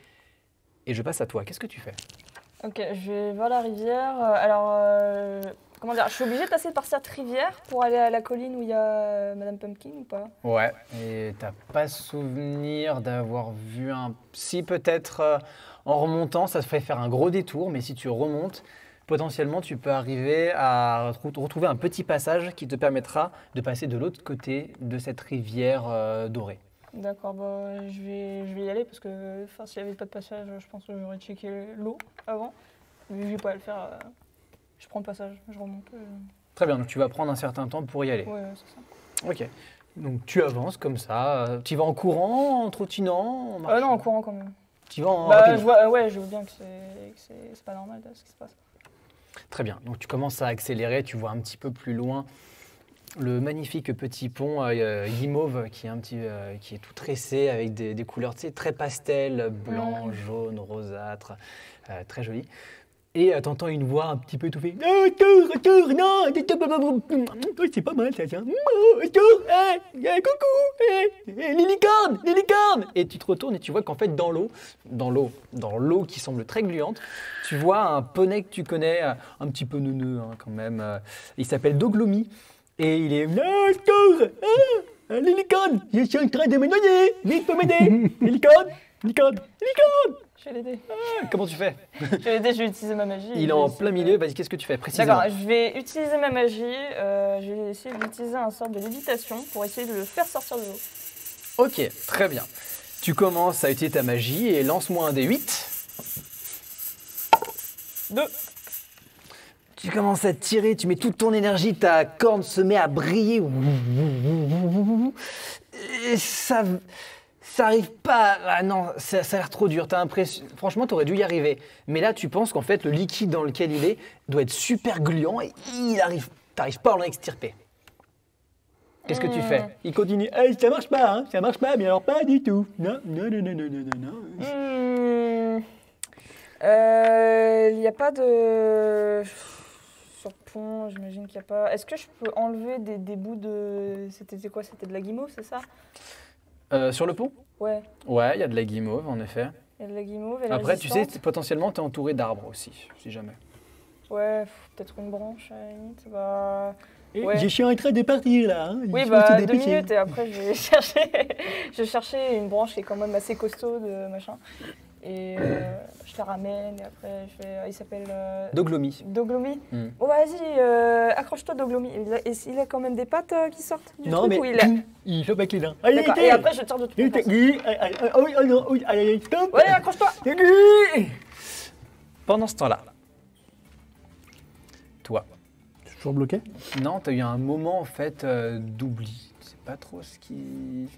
Et je passe à toi. Qu'est-ce que tu fais? Ok, je vais voir la rivière. Comment dire, je suis obligée de passer par cette rivière pour aller à la colline où il y a Madame Pumpkin ou pas? Ouais. Et t'as pas souvenir d'avoir vu un... Si, peut-être en remontant, ça te ferait faire un gros détour, mais si tu remontes, potentiellement, tu peux arriver à retrouver un petit passage qui te permettra de passer de l'autre côté de cette rivière dorée. D'accord, je vais y aller parce que s'il n'y avait pas de passage, je pense que j'aurais checké l'eau avant. Mais je vais pas le faire. Je prends le passage, je remonte. Très bien, donc tu vas prendre un certain temps pour y aller. Ouais, c'est ça. Ok. Donc tu avances comme ça. Tu vas en courant, en trottinant, en marchant? Non, en courant quand même. Tu vas en Bah, rapidement. je vois bien que c'est pas normal là, ce qui se passe. Très bien. Donc tu commences à accélérer, tu vois un petit peu plus loin le magnifique petit pont guimauve qui est tout tressé avec des couleurs, tu sais, très pastel, blanc, jaune, rosâtre, très joli. Et t'entends une voix un petit peu étouffée. Retour, non, c'est pas mal ça, tiens. Retour, coucou, licorne. Et tu te retournes et tu vois qu'en fait dans l'eau qui semble très gluante, tu vois un poney que tu connais, un petit peu neuneux quand même. Il s'appelle Doglomi et il est retour, licorne, je suis en train de me noyer, vite pour m'aider, licorne. Je vais l'aider. Comment tu fais? Je vais l'aider, je vais utiliser ma magie. Il est en plein milieu, vas-y, qu'est-ce que tu fais précisément? D'accord, je vais utiliser ma magie. Je vais essayer d'utiliser un sort de lévitation pour essayer de le faire sortir de l'eau. Ok, très bien. Tu commences à utiliser ta magie et lance-moi un D8. 2. Tu commences à tirer, tu mets toute ton énergie, ta corne se met à briller. Et ça arrive pas. Ah non, ça a l'air trop dur. T'as l'impression. Franchement, t'aurais dû y arriver. Mais là, tu penses qu'en fait, le liquide dans lequel il est doit être super gluant et t'arrives pas à l'en extirper. Qu'est-ce que tu fais? Il continue. Hey, ça marche pas, mais alors pas du tout. Non. Il n'y a pas de... Sur pont, j'imagine qu'il n'y a pas... Est-ce que je peux enlever des bouts de... C'était quoi? C'était de la guimauve, c'est ça? Sur le pont? Ouais, Ouais, il y a de la guimauve, en effet. il y a de la guimauve, elle est Après, tu sais, résistante. potentiellement, t'es entouré d'arbres aussi, si jamais. Ouais, peut-être une branche à la limite. Ouais. Je suis en train de partir, là. Oui, 2 minutes et après je vais chercher une branche qui est quand même assez costaud de machin. Et je la ramène et après il s'appelle Doglomi. Doglomi. Hmm. Bon vas-y, accroche-toi Doglomi. Il a quand même des pattes qui sortent du Non, truc mais ou il a... il fait pas qu'il a. D'accord. Et après je tire de tout le temps. Stop. Ouais, accroche-toi. Pendant ce temps-là, toi, Je suis toujours bloqué. non, t'as eu un moment en fait d'oubli. Tu sais pas trop ce qui.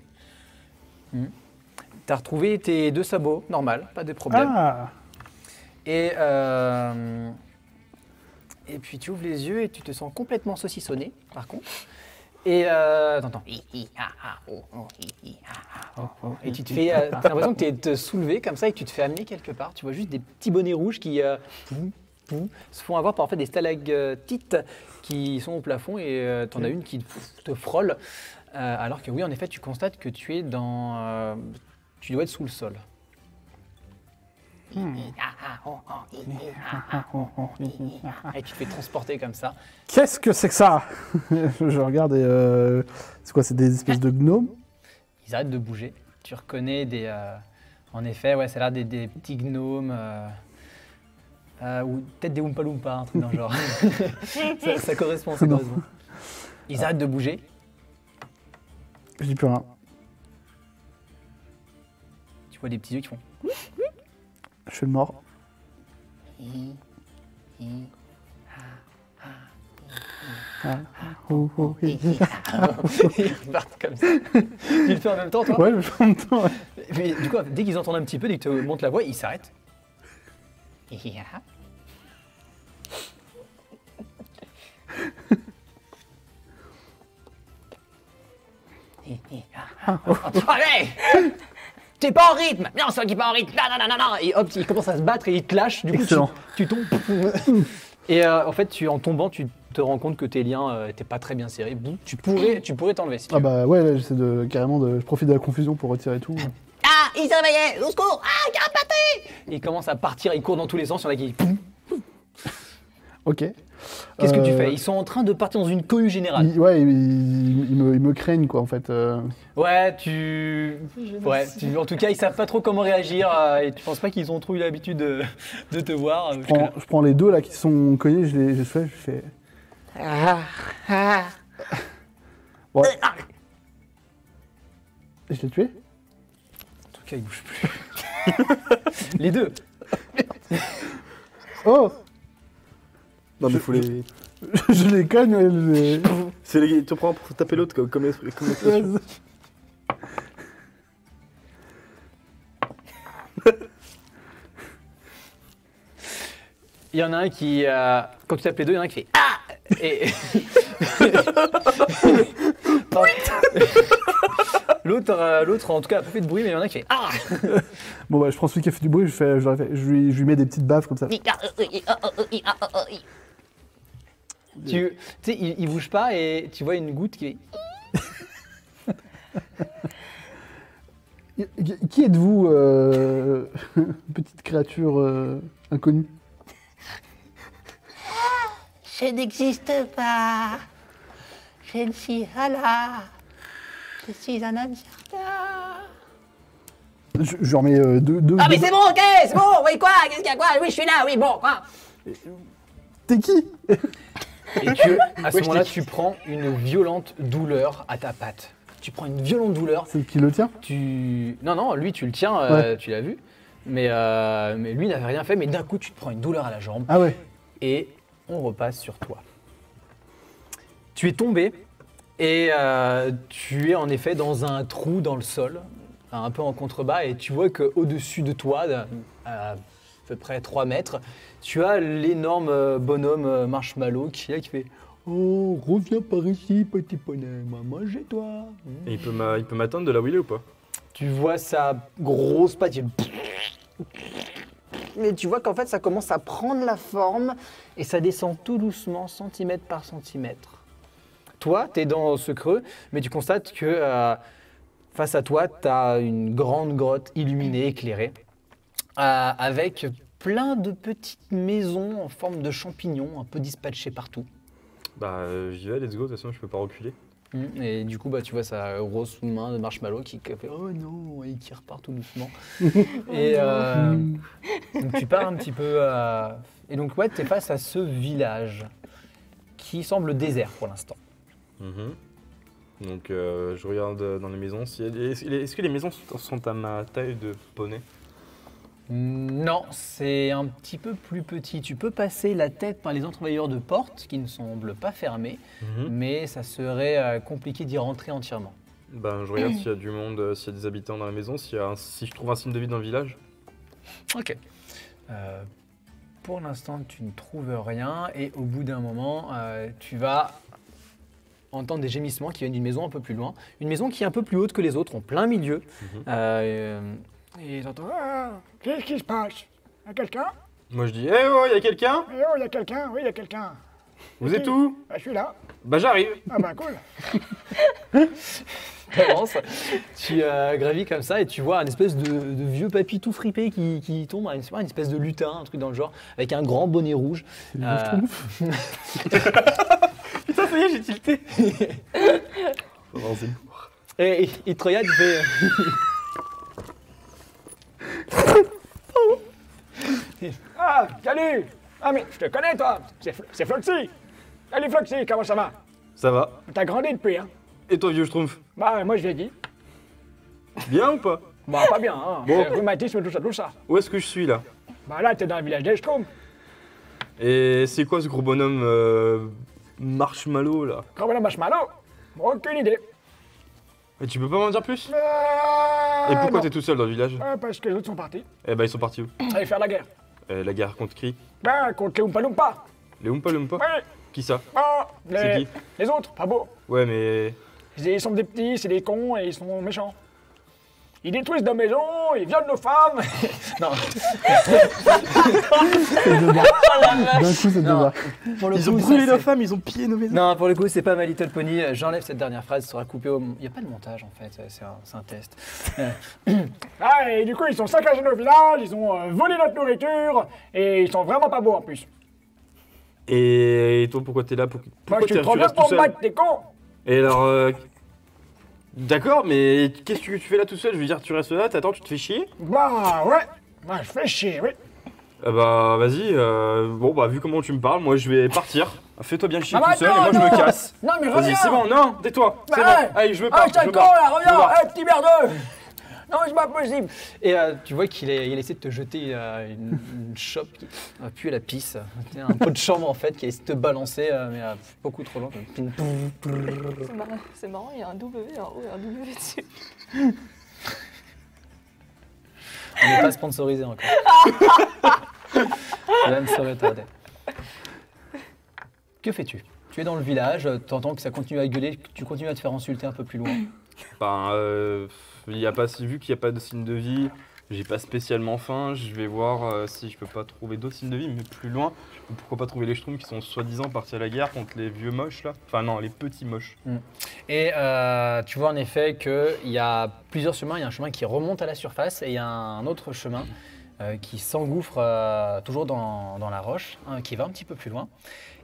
T'as retrouvé tes 2 sabots, normal, pas de problème. Ah, Et puis tu ouvres les yeux et tu te sens complètement saucissonné, par contre. Et t'entends. Et tu te fais. T'as l'impression que tu es te soulevé comme ça et que tu te fais amener quelque part. Tu vois juste des petits bonnets rouges qui se font avoir par en fait des stalactites qui sont au plafond et t'en as une qui te frôle. Alors que oui, en effet, tu constates que tu es dans. Tu dois être sous le sol. Et tu te fais transporter comme ça. qu'est-ce que c'est que ça? Je regarde et c'est quoi? C'est des espèces de gnomes? Ils arrêtent de bouger. Tu reconnais des... en effet, ouais, ça a l'air des petits gnomes. Ou peut-être des Oompa Loompa, un truc dans le genre. ça correspond. Ils arrêtent de bouger. Je dis plus rien. Tu vois des petits yeux qui font... Je suis le mort. Ils repartent comme ça. Tu le fais en même temps, toi? Ouais, je le fais en même temps. Ouais. Mais, du coup, dès qu'ils entendent un petit peu, dès qu'ils te montent la voix, ils s'arrêtent. Allez, t'es pas en rythme. Non, c'est toi qui est pas en rythme. Non, non, non, non. Et hop, il commence à se battre et il te lâche. Du coup, Excellent. tu tombes. Et en fait, en tombant, tu te rends compte que tes liens étaient pas très bien serrés. Boum, tu pourrais t'enlever si tu Ah veux. bah ouais, là, j'essaie de carrément de. Je profite de la confusion pour retirer tout. Ah, il s'est réveillé. Au secours. Ah, carapaté. Il commence à partir. Il court dans tous les sens. Il y en a qui. Ok. Qu'est-ce que tu fais? Ils sont en train de partir dans une cohue générale. Ils me craignent quoi en fait. Ouais, en tout cas, ils savent pas trop comment réagir et tu penses pas qu'ils ont trop eu l'habitude de te voir. Je prends les deux là qui sont cognés, je fais. Ouais. Je l'ai tué? En tout cas, ils bougent plus. Les deux. Oh. Non, mais faut les. Je les cogne, ouais, C'est les. Tu prends pour taper l'autre comme expression. Il y en a un qui, quand tu tapes les deux, il y en a un qui fait ah et l'autre en tout cas a pas fait de bruit, mais il y en a un qui fait ah. Bon bah je prends celui qui a fait du bruit, je lui mets des petites baffes comme ça. Tu sais, il bouge pas et tu vois une goutte qui est. Qui êtes-vous, petite créature inconnue? Je n'existe pas. Je ne suis pas là. Je suis un homme certain. Je lui remets deux. Ah mais c'est bon, ok, c'est bon, oui quoi, qu'est-ce qu'il y a quoi? Oui, je suis là, oui, bon, quoi. T'es qui? Et à ce moment-là, tu prends une violente douleur à ta patte. Tu prends une violente douleur. C'est qui le tient? Non, lui, tu le tiens, Ouais. tu l'as vu. Mais lui n'avait rien fait, mais d'un coup, tu te prends une douleur à la jambe. Ah ouais. Et on repasse sur toi. Tu es tombé et tu es en effet dans un trou dans le sol, un peu en contrebas, et tu vois qu'au-dessus de toi, à peu près 3 mètres, tu as l'énorme bonhomme Marshmallow qui est là, qui fait « Oh, reviens par ici, petit poney, mangez-toi !» Et il peut m'atteindre de là où il est ou pas? Tu vois sa grosse patte, mais tu vois qu'en fait ça commence à prendre la forme et ça descend tout doucement, centimètre par centimètre. Toi, tu es dans ce creux, mais tu constates que face à toi, tu as une grande grotte illuminée, éclairée, avec plein de petites maisons en forme de champignons, un peu dispatchées partout. Bah j'y vais, let's go, de toute façon je peux pas reculer. Et du coup, tu vois sa grosse main de Marshmallow qui fait « Oh non !» et qui repart tout doucement. Et donc tu pars un petit peu... Et donc ouais, tu es face à ce village qui semble désert pour l'instant. Donc je regarde dans les maisons. Est-ce que les maisons sont à ma taille de poney? Non, c'est un petit peu plus petit. Tu peux passer la tête par les entrevoyeurs de portes qui ne semblent pas fermées, mais ça serait compliqué d'y rentrer entièrement. Ben, je regarde s'il y a du monde, s'il y a des habitants dans la maison, si je trouve un signe de vie dans le village. Ok. Pour l'instant, tu ne trouves rien et au bout d'un moment, tu vas entendre des gémissements qui viennent d'une maison un peu plus loin. Une maison qui est un peu plus haute que les autres, en plein milieu. Et t'entends Qu'est-ce qui se passe? Y'a quelqu'un? Moi je dis, eh oh, y a quelqu'un? Eh oh, y'a quelqu'un? Oui, y'a quelqu'un. Vous êtes où? Bah, je suis là. Bah j'arrive. Ah bah cool. t'avances, tu gravis comme ça et tu vois un espèce de vieux papy tout fripé qui tombe, une espèce de lutin, un truc dans le genre, avec un grand bonnet rouge. Putain, ça y est, j'ai tilté. Et il te regarde, il fait... Ah, salut! Ah mais je te connais toi, c'est Floxy! Salut Floxy, comment ça va? Ça va. T'as grandi depuis, hein? Et toi, vieux schtroumpf? Bah moi je l'ai dit. Bien ou pas? Bah pas bien, hein? Bon. Rhumatisme, tout ça. Où est-ce que je suis là? Bah là t'es dans le village des Schtroumpfs. Et c'est quoi ce gros bonhomme Marshmallow là? Grand bonhomme Marshmallow? Aucune idée. Et tu peux pas m'en dire plus? Et pourquoi non. t'es tout seul dans le village? Parce que les autres sont partis. Eh ben ils sont partis où? Aller faire la guerre. La guerre contre qui? Ben contre les Oompa Loompa. Les Oompa Loompa? Oui. Qui ça? Oh, C'est qui? les autres, pas beau. Ouais mais... Ils sont des petits, c'est des cons et ils sont méchants. Ils détruisent nos maisons, ils violent nos femmes. Non, C'est dedans. D'un coup, c'est non. dedans. Pour le Ils ont coup, brûlé ça, nos c'est- femmes, ils ont pillé nos maisons. Non, pour le coup, c'est pas My Little Pony. J'enlève cette dernière phrase, ça sera coupé au. Il n'y a pas de montage en fait, c'est un test. Ah, et du coup, ils sont saccagés nos villages, ils ont volé notre nourriture et ils sont vraiment pas beaux en plus. Et toi, pourquoi t'es là? Moi, Pourquoi je suis trop tu bien restes tout pour me seul? battre, t'es con. Et alors, d'accord, mais qu'est-ce que tu fais là tout seul? Je veux dire, tu restes là, t'attends, tu te fais chier? Bah ouais, moi je fais chier, oui. Ah bah vas-y, bon bah vu comment tu me parles, moi je vais partir. Fais-toi bien chier Ah bah tout seul et moi je non, me non. casse. Non mais Vas-y, reviens. c'est bon, non, tais-toi, c'est Bah, bon. Allez, je me Ah, pars, je t'ai je le me con pars. là, Je me reviens, barre. petit merdeux. Non, c'est pas possible. Et tu vois qu'il il essaie de te jeter une chope qui pue la pisse. C'est un pot de chambre en fait qui essaie de te balancer, mais beaucoup trop loin. C'est marrant, il y a un W, un O et un W dessus. On n'est pas sponsorisé encore. Même se retarder. Que fais-tu? Tu es dans le village, t'entends que ça continue à gueuler, que tu continues à te faire insulter un peu plus loin. Ben, vu qu'il n'y a pas de signe de vie, j'ai pas spécialement faim, je vais voir si je peux pas trouver d'autres signes de vie, mais plus loin. Pourquoi pas trouver les Schtroumpfs qui sont soi-disant partis à la guerre contre les vieux moches là? Enfin non, les petits moches. Et tu vois en effet qu'il y a plusieurs chemins. Il y a un chemin qui remonte à la surface et il y a un autre chemin qui s'engouffre toujours dans la roche, hein, qui va un petit peu plus loin.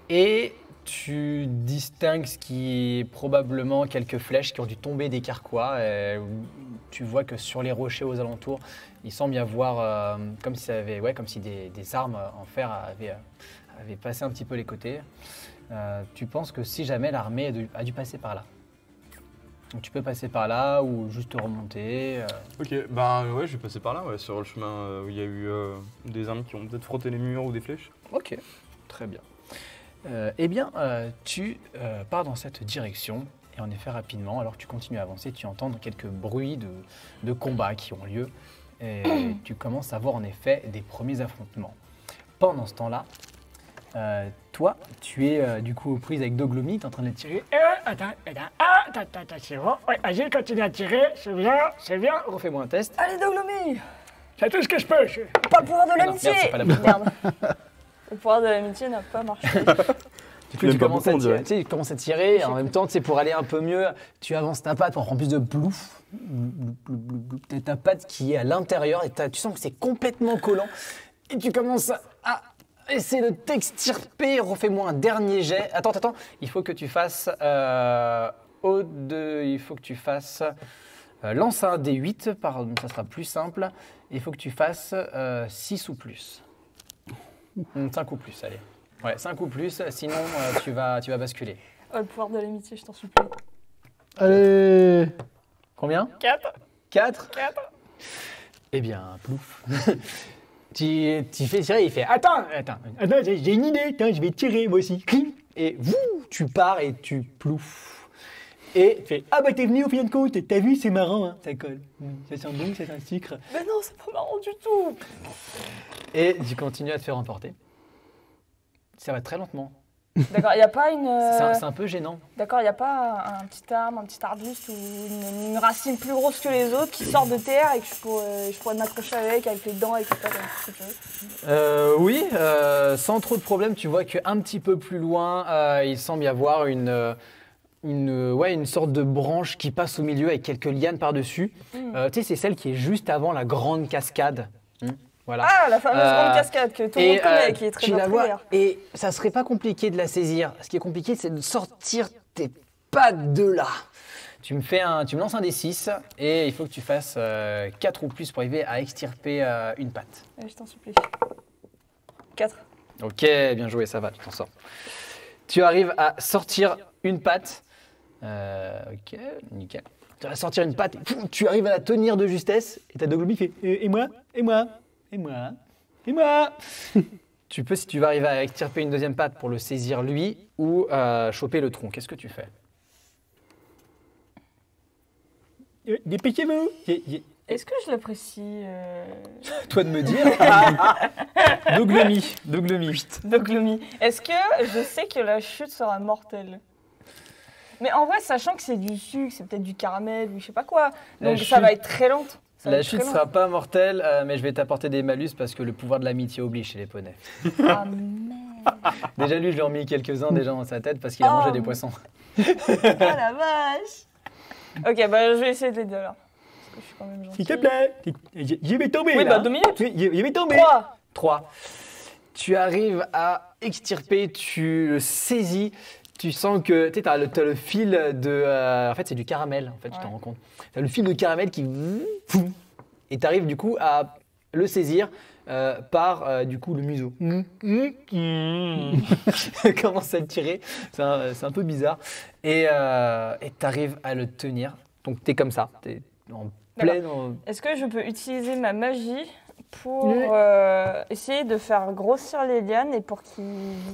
Et tu distingues ce qui est probablement quelques flèches qui ont dû tomber des carquois. Et tu vois que sur les rochers aux alentours, il semble y avoir comme si, comme si des armes en fer avaient passé un petit peu les côtés. Tu penses que si jamais l'armée a dû passer par là. Donc tu peux passer par là ou juste remonter. Ok, bah ouais, je vais passer par là, ouais, sur le chemin où il y a eu des armes qui ont peut-être frotté les murs ou des flèches. Ok, très bien. Eh bien, tu pars dans cette direction et en effet rapidement, alors que tu continues à avancer, tu entends quelques bruits de combats qui ont lieu et tu commences à voir en effet des premiers affrontements. Pendant ce temps-là, toi, tu es du coup aux prises avec Doglomi, tu es en train de le tirer. Attends, c'est bon. Ouais, vas-y, continue à tirer, c'est bien. Refais-moi un test. Allez, Doglomi. C'est tout ce que je peux. Pas le pouvoir de Non, l'amitié. merde, c'est pas la bonne. Merde. Le pouvoir de l'amitié n'a pas marché. Du coup, l'aimes tu pas commences beaucoup, à on dirait. tirer, tu sais, tu commences à tirer et en même temps, tu sais, pour aller un peu mieux, tu avances ta patte, en plus de plouf, t'as ta patte qui est à l'intérieur et tu sens que c'est complètement collant et tu commences à essayer de t'extirper. Refais-moi un dernier jet. Attends, il faut que tu fasses lance un D8, ça sera plus simple. Il faut que tu fasses 6 ou plus. 5 ou plus, allez. Ouais, 5 ou plus, sinon tu vas basculer. Oh, le pouvoir de l'amitié, je t'en supplie. Allez. Combien? 4. 4? 4. Eh bien, plouf. tu fais tirer, il fait Attends, j'ai une idée, tiens, je vais tirer moi aussi. Et tu pars et tu plouf. Et tu fais Ah bah t'es venu au fin de compte, t'as vu, c'est marrant, hein, ça colle. Ça sent bon, ça sent le sucre. Mais non, c'est pas marrant du tout. Et tu continues à te faire emporter. Ça va très lentement. D'accord, il n'y a pas une. C'est un peu gênant. D'accord, il n'y a pas un petit arbre, un petit arbuste ou une racine plus grosse que les autres qui sort de terre et que je pourrais m'accrocher avec les dents, avec les pattes, avec tout ce que tu veux. Oui, sans trop de problème, tu vois qu'un petit peu plus loin, il semble y avoir une sorte de branche qui passe au milieu avec quelques lianes par-dessus. Tu sais, c'est celle qui est juste avant la grande cascade. Voilà. Ah, la fameuse grande cascade que tout le monde connaît, qui est très tu la vois, populaire. et ça serait pas compliqué de la saisir. Ce qui est compliqué, c'est de sortir tes pattes de là. Tu me lances un D6 et il faut que tu fasses 4 ou plus pour arriver à extirper une patte. Allez, je t'en supplie. 4. Ok, bien joué, ça va, tu t'en sors. Tu arrives à sortir une patte. Ok, nickel. Tu vas sortir une patte, et tu arrives à la tenir de justesse et ta Doglomi fait et moi. Tu peux, si tu vas arriver à extirper une deuxième patte pour le saisir lui ou choper le tronc. Qu'est-ce que tu fais? Dépêchez-vous. Est-ce que je l'apprécie Toi de me dire. Doglomi. Doglomi. Est-ce que je sais que la chute sera mortelle? Mais en vrai, sachant que c'est du sucre, c'est peut-être du caramel ou je sais pas quoi. La Donc ça chute- va être très lente. Ça va La être chute très sera pas mortelle, mais je vais t'apporter des malus parce que le pouvoir de l'amitié oblige chez les poneys. lente. Ah merde. Déjà, lui, je lui ai remis quelques-uns déjà dans sa tête parce qu'il a Oh. mangé des poissons. Ah la vache. Ok, bah je vais essayer de l'aider alors. Parce que je suis quand même gentille. S'il te plaît, j'y vais tomber Oui, là. bah 2 minutes. Oui, j'y vais tomber. 3. 3. Tu arrives à extirper, tu le saisis, tu sens que tu as le fil de... en fait, c'est du caramel, en fait, tu t'en Ouais. rends compte. Tu as le fil de caramel qui... Et tu arrives du coup à le saisir par du coup le museau. Commence à le tirer, c'est un peu bizarre. Et tu arrives à le tenir. Donc tu es comme ça, tu es en pleine... Est-ce que je peux utiliser ma magie pour Oui. essayer de faire grossir les lianes et pour qu'ils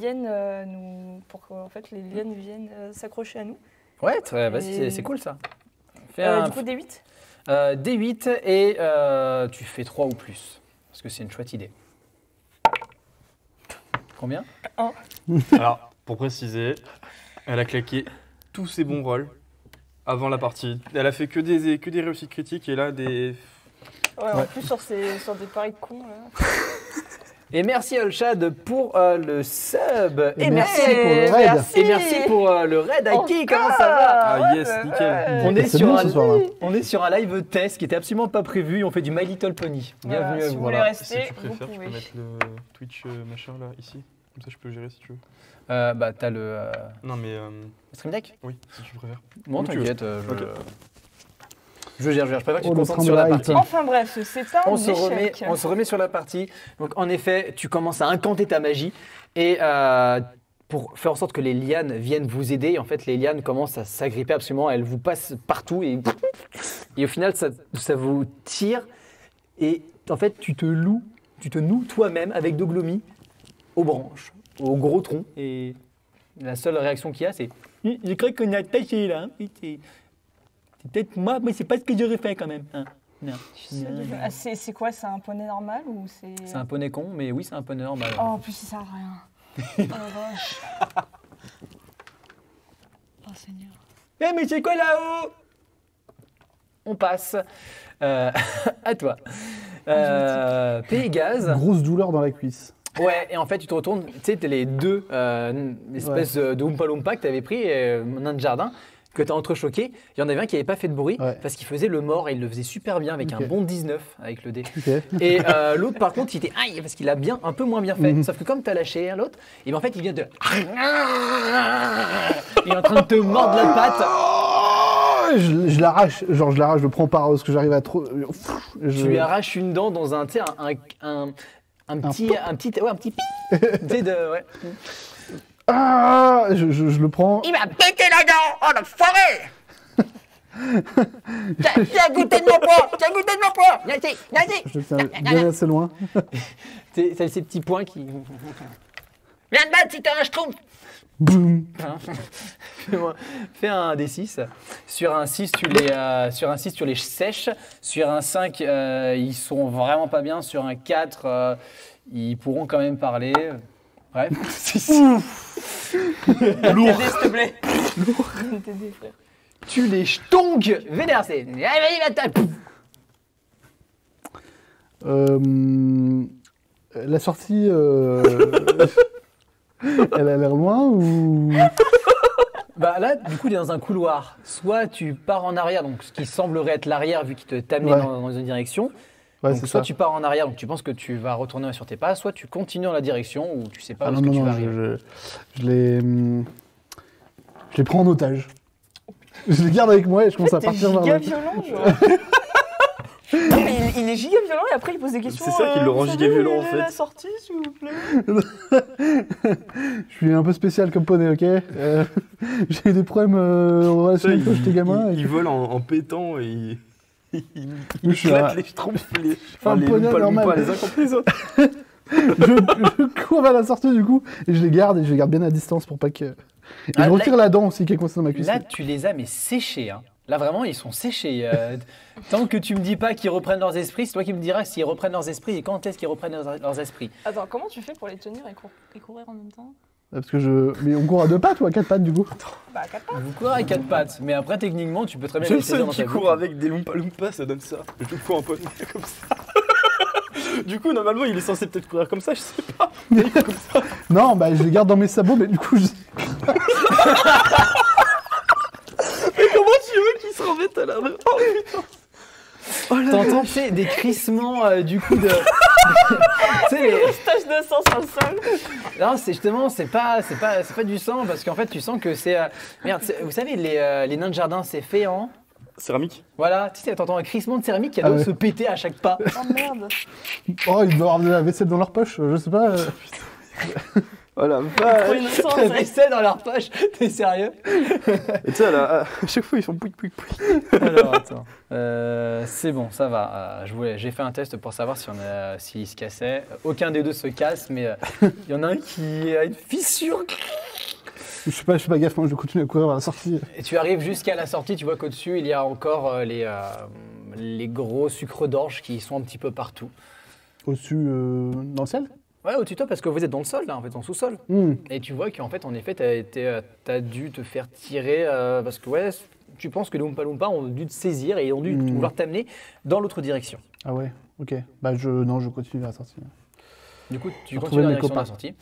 viennent pour qu'en fait les lianes viennent s'accrocher à nous. Ouais, vas-y, Et- c'est cool ça. Fais un Du coup, des 8. D8 et tu fais 3 ou plus. Parce que c'est une chouette idée. Combien? Alors, pour préciser, elle a claqué tous ses bons rôles avant la partie. Elle a fait que des réussites critiques et là des... Ouais, en plus sur des paris cons là. Et merci Olshad pour le sub. Et merci pour le raid. merci. Et merci pour le raid. Aki, Encore. comment ça va? Ah yes, nickel. On est, C'est sur bon un, ce soir-là. on est sur un live test qui était absolument pas prévu. On fait du My Little Pony. Bienvenue Voilà, à si vous. vous voulez Voilà. Si rester, tu vous préfères, tu pouvez. peux mettre le Twitch machin là, ici. Comme ça, je peux gérer si tu veux. Bah t'as le Non mais... Stream Deck? oui, si tu préfères. Non, Comme tu veux. t'inquiète. Ok. Je gère. Je préfère que tu Oh, te le concentres train sur de la la partie. hype. Enfin bref, c'est un On se remet sur la partie. Donc en effet, tu commences à incanter ta magie et pour faire en sorte que les lianes viennent vous aider. En fait, les lianes commencent à s'agripper absolument. Elles vous passent partout et au final, ça vous tire. Et en fait, tu te noues toi-même avec Doglomi aux branches, au gros tronc. Et la seule réaction qu'il y a, c'est je crois qu'on est attaché là. Hein. Oui, c'est peut-être moi, mais c'est pas ce que j'aurais fait quand même. Hein. Non. Ah, c'est quoi? C'est un poney normal ou c'est. C'est un poney con, mais oui, c'est un poney normal. Oh, en plus, il sert à rien. Oh la vache. Oh Seigneur. Eh, mais c'est quoi là-haut? On passe à toi. Pégase. Grosse douleur dans la cuisse. Ouais, et en fait, tu te retournes, tu sais, t'es les deux espèces de Oompa Loompa que t'avais pris, nain de jardin, que t'as entrechoqué. Il y en avait un qui n'avait pas fait de bruit, Ouais. parce qu'il faisait le mort et il le faisait super bien avec Ok. un bon 19 avec le dé. Ok. Et l'autre, par contre, il était aïe parce qu'il a un peu moins bien fait. Mhm. Sauf que comme tu as lâché l'autre, et ben en fait, il vient de. Il est en train de te mordre la patte. Je l'arrache, genre je l'arrache, je le prends par parce que j'arrive à trop. Tu lui arraches une dent dans un, tu sais, un petit pi. Tu sais, ouais. Ah, je le prends. Il m'a pété la dent, oh l'enfoiré. Tiens, goûté de mon poids, tiens, goûté de mon poids. Vas-y, vas-y. Je le tiens bien assez loin. C'est ces petits points qui. Viens de battre si t'as un schtroumpf. Boum. Fais un D6. Sur un 6, tu les sèches. Sur un 5, ils sont vraiment pas bien. Sur un 4, ils pourront quand même parler. Bref. Lourd. S'il te plaît. Viens t'aider, frère. Tu les ch'tongues vénère. C'est. Allez, vas-y, va-t'en. Pouf. La sortie, elle a l'air loin ou. Bah là, du coup, il est dans un couloir. Soit tu pars en arrière, donc ce qui semblerait être l'arrière vu qu'il t'amenait Ouais. dans une direction. Ouais, Donc c'est soit ça. tu pars en arrière, donc tu penses que tu vas retourner sur tes pas, soit tu continues dans la direction où tu sais pas Ah où non, est-ce que non, tu non, vas arriver. je les prends en otage. Je les garde avec moi et je commence à T'es partir vers giga le. violent, genre. Non, mais il est giga violent et après il pose des questions. C'est ça qui le rend vous giga savez, violent, en où est fait. la sortie, s'il vous plaît. Je suis un peu spécial comme poney, ok. J'ai eu des problèmes relationnels quand j'étais gamin. Il vole en pétant et il Je suis éclate un- les schtroumpfs, les poney Oompa normal. Loompa les uns contre les autres. je cours à la sortie du coup et je les garde bien à distance pour pas que. Et Ah, je là- retire la dent aussi qui est coincée dans ma cuisse. Là, tu les as mais séchés. Hein. Là, vraiment, ils sont séchés. Tant que tu me dis pas qu'ils reprennent leurs esprits, c'est toi qui me diras s'ils reprennent leurs esprits et quand est-ce qu'ils reprennent leurs esprits. Attends, comment tu fais pour les tenir et courir en même temps? Parce que Mais on court à 2 pattes ou à 4 pattes du coup? Bah, 4 pattes. Vous courez à 4 pattes, mais après, techniquement, tu peux très bien J'ai les le saisir seul dans qui ta court boucle. avec des Loompa Loompa, ça donne ça. Je te fous un poney comme ça. Du coup, normalement, il est censé peut-être courir comme ça, je sais pas. Mais il court comme ça. Non, bah je les garde dans mes sabots, mais du coup, Comment tu veux qu'il se remette à la main? Oh putain. Oh là là. T'entends, tu sais, des crissements du coup de. Tu sais, les. Tache de sang sur le sol. Non, c'est justement, c'est pas du sang parce qu'en fait, tu sens que c'est. Merde, vous savez, les nains de jardin, c'est fait en. Céramique. Voilà, tu sais, t'entends un crissement de céramique qui a l'air de ouais. se péter à chaque pas. Oh merde. oh, ils doivent avoir de la vaisselle dans leur poche, je sais pas. Oh la Trop vache. innocent, La ça. vaisselle dans leur poche, t'es sérieux? Et tu sais, là, à chaque fois, ils font pouic pouic pouic. Alors attends, c'est bon, ça va. J'ai fait un test pour savoir s'il se cassait. Aucun des deux se casse, mais il y en a un qui a une fissure. Je sais pas gaffe, moi je continue à courir vers la sortie. Et tu arrives jusqu'à la sortie, tu vois qu'au-dessus, il y a encore les gros sucres d'orge qui sont un petit peu partout. Au-dessus, dans le ciel? Ouais, au-dessus de toi, parce que vous êtes dans le sol, là, en fait, en sous-sol. Hmm. Et tu vois qu'en fait, en effet, t'as dû te faire tirer, parce que ouais, tu penses que les Oompa Loompa ont dû te saisir et ont dû vouloir t'amener dans l'autre direction. Ah ouais, ok. Bah je continue vers la sortie. Du coup, tu Pour continues dans trouver la mes direction de la copains. sortie.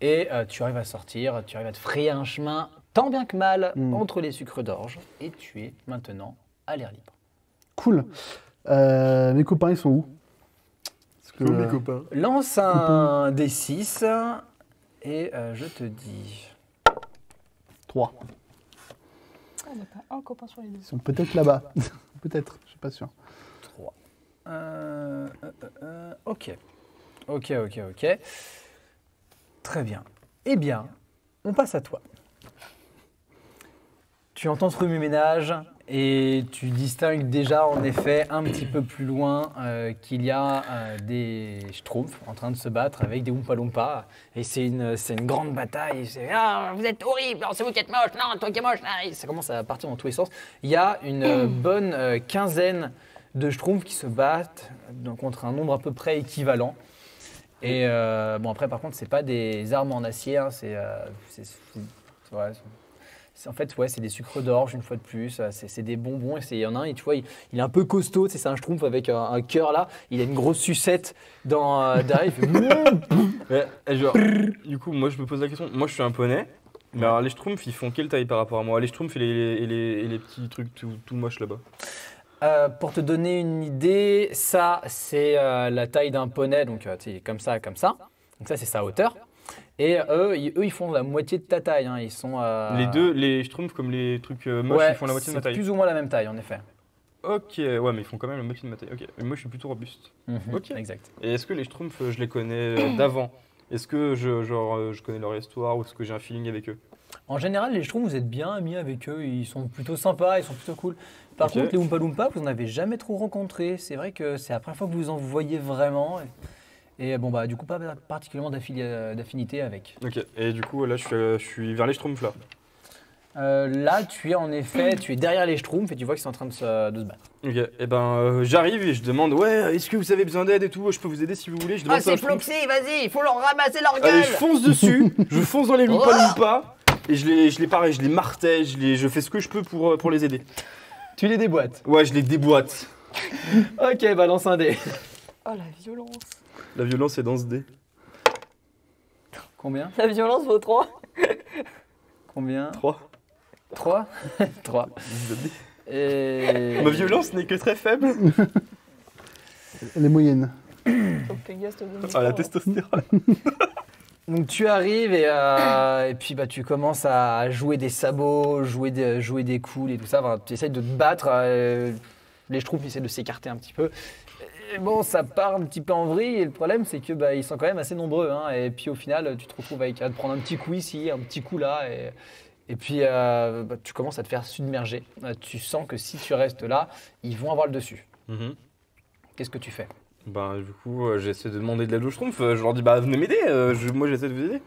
Et tu arrives à sortir, tu arrives à te frayer un chemin, tant bien que mal, entre les sucres d'orge. Et tu es maintenant à l'air libre. Cool. Mes copains, ils sont où? Parce que, Mes copains. Lance un D6 et je te dis... 3. On n'est pas un copain sur les deux. Ils sont peut-être là-bas. Peut-être, je suis pas sûr. 3. Ok. Très bien. Eh bien, on passe à toi. Tu entends ce remue-ménage et tu distingues déjà en effet un petit peu plus loin qu'il y a des schtroumpfs en train de se battre avec des Oompa Loompa. Et c'est une grande bataille. C'est « Ah, vous êtes horrible, c'est vous qui êtes moche, non, toi qui es moche. » Et ça commence à partir dans tous les sens. Il y a une bonne quinzaine de schtroumpfs qui se battent contre un nombre à peu près équivalent. Et bon, après, par contre, c'est pas des armes en acier, hein, en fait, ouais, c'est des sucres d'orge une fois de plus, c'est des bonbons. Il y en a un, et tu vois, il est un peu costaud, c'est un schtroumpf avec un cœur là, il a une grosse sucette derrière, il fait Et genre, du coup, moi je me pose la question. Moi je suis un poney. Mais alors les schtroumpfs ils font quelle taille par rapport à moi? Les schtroumpfs et les petits trucs tout moches là-bas. Pour te donner une idée, ça c'est la taille d'un poney, donc comme ça, comme ça. Donc ça c'est sa hauteur. Et eux, ils font la moitié de ta taille. Hein. Ils sont. Les deux, les schtroumpfs comme les trucs moches, ouais, ils font la moitié de ma taille. C'est plus ou moins la même taille, en effet. Ok, ouais, mais ils font quand même la moitié de ma taille. Ok, mais moi je suis plutôt robuste. Ok. Exact. Et est-ce que les schtroumpfs, je les connais d'avant? Est-ce que je connais leur histoire ou est-ce que j'ai un feeling avec eux? En général, les schtroumpfs, vous êtes bien amis avec eux. Ils sont plutôt sympas, ils sont plutôt cool. Par Ok. contre, les Oompa Loompa, vous n'en avez jamais trop rencontré. C'est vrai que c'est la première fois que vous en voyez vraiment. Et bon, bah, du coup, pas particulièrement d'affinité avec. Ok, et du coup là je suis vers les schtroumpfs là. Là, tu es en effet, tu es derrière les schtroumpfs et tu vois qu'ils sont en train de se battre. Ok, et ben j'arrive et je demande ouais, est-ce que vous avez besoin d'aide et tout? Je peux vous aider si vous voulez. Je demande ça à un schtroumpf. vas-y, il faut leur ramasser leur Allez, je fonce dessus, je fonce dans les Loompa Loompa et je les martèle, je fais ce que je peux pour les aider. Tu les déboîtes. Ouais, je les déboîte. Ok, balance un dé. Oh la violence. La violence est dans ce dé. Combien? La violence vaut 3. Combien? 3. 3 3. Et... Ma violence n'est que très faible. Elle est moyenne. Faut que Pégase te donne Ah, la trois. testostérone. Donc tu arrives et puis bah, tu commences à jouer des sabots, jouer des coups et tout ça. Enfin, tu essayes de te battre. Les schtroumpfs essaient de s'écarter un petit peu. Et bon, ça part un petit peu en vrille et le problème c'est que bah, ils sont quand même assez nombreux. Hein, et puis au final, tu te retrouves avec à te prendre un petit coup ici, un petit coup là. Et puis bah, tu commences à te faire submerger. Tu sens que si tu restes là, ils vont avoir le dessus. Qu'est-ce que tu fais? Ben, du coup, j'essaie de demander de l'aide aux schtroumpfs. Je leur dis, bah, venez m'aider. Moi, j'essaie de vous aider.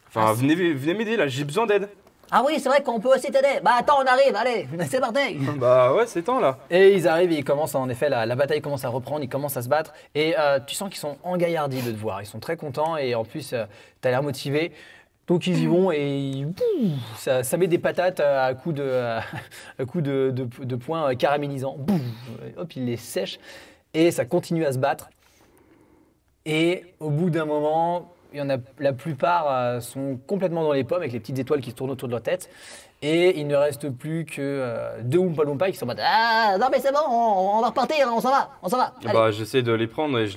Enfin, venez m'aider, là, j'ai besoin d'aide. Ah oui, c'est vrai qu'on peut aussi t'aider. Bah attends, on arrive, allez, c'est parti. Bah, ouais, c'est temps, là. Et ils arrivent et ils commencent, en effet, la bataille commence à reprendre, ils commencent à se battre. Et tu sens qu'ils sont engaillardis de te voir. Ils sont très contents et en plus, tu as l'air motivé. Donc ils y vont et ça met des patates à coups de poing caramélisants. Hop, ils les sèchent et ça continue à se battre. Et au bout d'un moment, il y en a, la plupart sont complètement dans les pommes avec les petites étoiles qui se tournent autour de leur tête. Et il ne reste plus que 2 Oompa Loompa qui sont en mode ah non mais c'est bon, on va repartir, on s'en va. Allez. Bah, j'essaie de les prendre et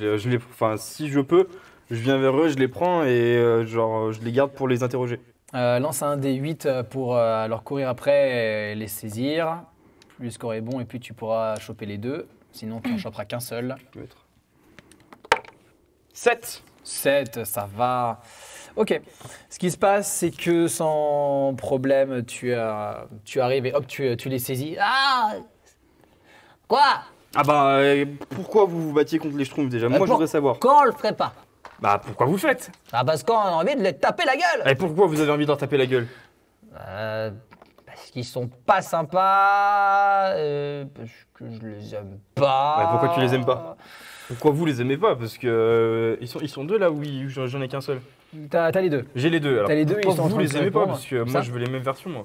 enfin, si je peux, je viens vers eux, je les prends et je les garde pour les interroger. Lance un D8 pour leur courir après et les saisir. Plus le score est bon et plus tu pourras choper les deux. Sinon tu n'en choperas qu'un seul. 7. 7, ça va. Ok. Ce qui se passe, c'est que sans problème, tu arrives et hop, tu les saisis. Ah Quoi Ah bah, pourquoi vous vous battiez contre les Schtroumpfs déjà? Moi, je voudrais savoir. Quand on le ferait pas? Bah, pourquoi vous le faites? Ah, parce qu'on a envie de les taper la gueule. Et pourquoi vous avez envie de leur taper la gueule? Parce qu'ils sont pas sympas, parce que je les aime pas. Bah, pourquoi tu les aimes pas? Pourquoi vous les aimez pas? Parce que ils sont deux là où j'en ai qu'un seul. T'as les deux. J'ai les deux alors. T'as les deux, pourquoi ils sont en vous train de les se aimez pas? répondre, Parce que comme moi ça. je veux les mêmes versions moi.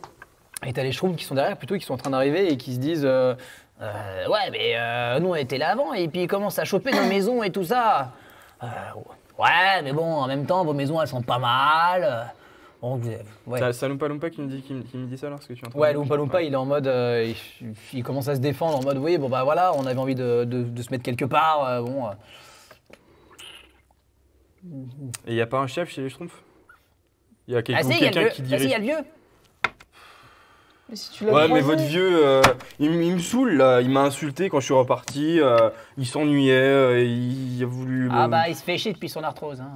Et t'as les Schtroumpfs qui sont derrière, plutôt, qui sont en train d'arriver et qui se disent Ouais, mais nous on était là avant, et puis ils commencent à choper nos maisons et tout ça. Ouais, mais bon, en même temps, vos maisons elles sont pas mal. Bon, ouais. C'est Loompa Loompa qui me dit ça là, ce que tu es en train ouais, de Loompa Loompa, il est en mode. Il commence à se défendre en mode oui, bon bah voilà, on avait envie de se mettre quelque part. Et y a pas un chef chez les Schtroumpfs? Il y a Ah si, il y a quelqu'un le qui vieux. Ah si, il dirige. y a le vieux. Mais si tu l'as Ouais, mais croisé- votre vieux, il me saoule là, il m'a insulté quand je suis reparti, il s'ennuyait, il a voulu... Ah bah, il se fait chier depuis son arthrose. Hein.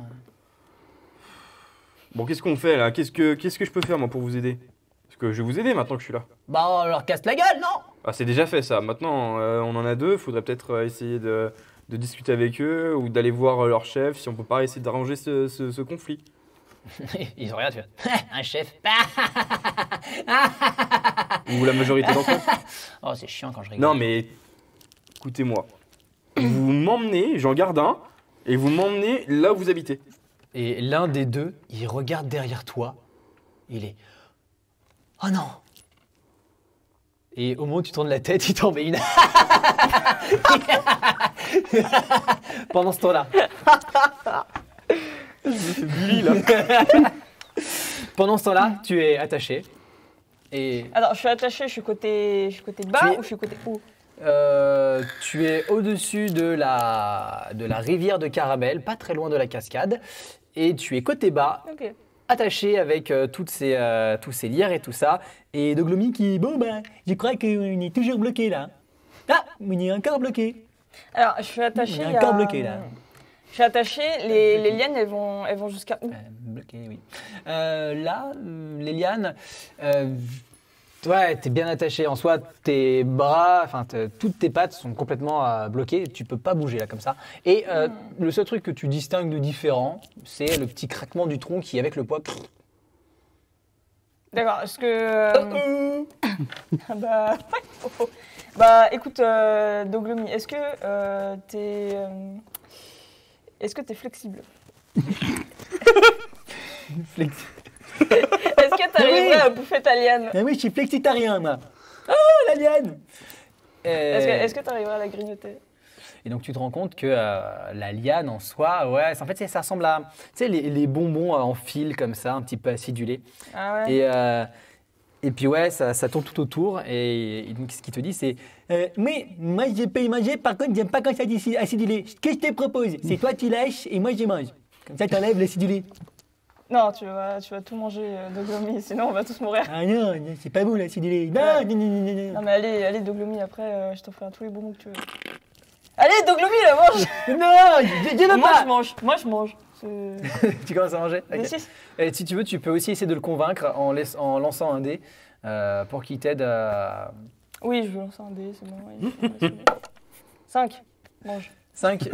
Bon, qu'est-ce qu'on fait là? Qu'est-ce que je peux faire moi pour vous aider? Parce que je vais vous aider maintenant que je suis là. Bah, on leur casse la gueule, non? Ah, c'est déjà fait ça, maintenant on en a deux, faudrait peut-être essayer de discuter avec eux ou d'aller voir leur chef si on peut pas essayer d'arranger ce conflit. Ils ont rien, tu vois. Un chef. Ou la majorité d'entre eux. Oh, c'est chiant quand je rigole. Non mais, écoutez-moi, vous m'emmenez, j'en garde un, et vous m'emmenez là où vous habitez. Et l'un des deux, il regarde derrière toi. Il est. Oh non! Et au moment où tu tournes la tête, il t'en met une. Pendant ce temps-là. Pendant ce temps-là, tu es attaché. Et Attends, je suis attaché, je suis côté bas Tu es- ou je suis côté haut? tu es au-dessus de la rivière de Caramel, pas très loin de la cascade. Et tu es côté bas, Ok. attaché avec tous ces lières et tout ça. Et Doglomi qui, bon ben, je crois qu'on est toujours bloqué là. Ah, on est encore bloqué. Alors, je suis attaché. Il y a un il y a- corps bloqué, là. Je suis attaché, les lianes elles vont jusqu'à où? Bloqué, oui. Là, les lianes, ouais, t'es bien attaché. En soi, tes bras, enfin, toutes tes pattes sont complètement bloquées. Tu peux pas bouger là comme ça. Et le seul truc que tu distingues de différent, c'est le petit craquement du tronc qui, avec le poids. D'accord, est-ce que. Bah. Bah, écoute, Doglomi, est-ce que t'es. Est-ce que t'es flexible? Est-ce que t'arriverais à bouffer ta liane? Ah oui, je suis flexitarien, moi. Oh, la liane. Est-ce que t'arriverais à la grignoter? Et donc tu te rends compte que la liane en soi, ouais, en fait ça ressemble à, tu sais, les bonbons en fil comme ça, un petit peu acidulés. Ah ouais? Et puis ouais, ça tourne tout autour. Et donc ce qu'il te dit, c'est mais moi je peux y manger, par contre j'aime pas quand c'est acidulé. Ce que je te propose, c'est toi tu lâches et moi je mange. Comme ça t'enlèves l'acidulé. Non, tu vas tout manger, Doglomi, sinon on va tous mourir. Ah non, c'est pas bon l'acidulé. Non, Ouais. non, non, non, non. Non, mais allez, Doglomi, après, je t'offrirai tous les bonbons que tu veux. Allez, Doglomi, là, mange! Non, je veux Moi, pas. je mange. C'est- Tu commences à manger. Mais Ok. si. Et si tu veux, tu peux aussi essayer de le convaincre en lançant un dé pour qu'il t'aide à... Oui, je vais lancer un dé, c'est bon. Ouais, 5. Mange. 5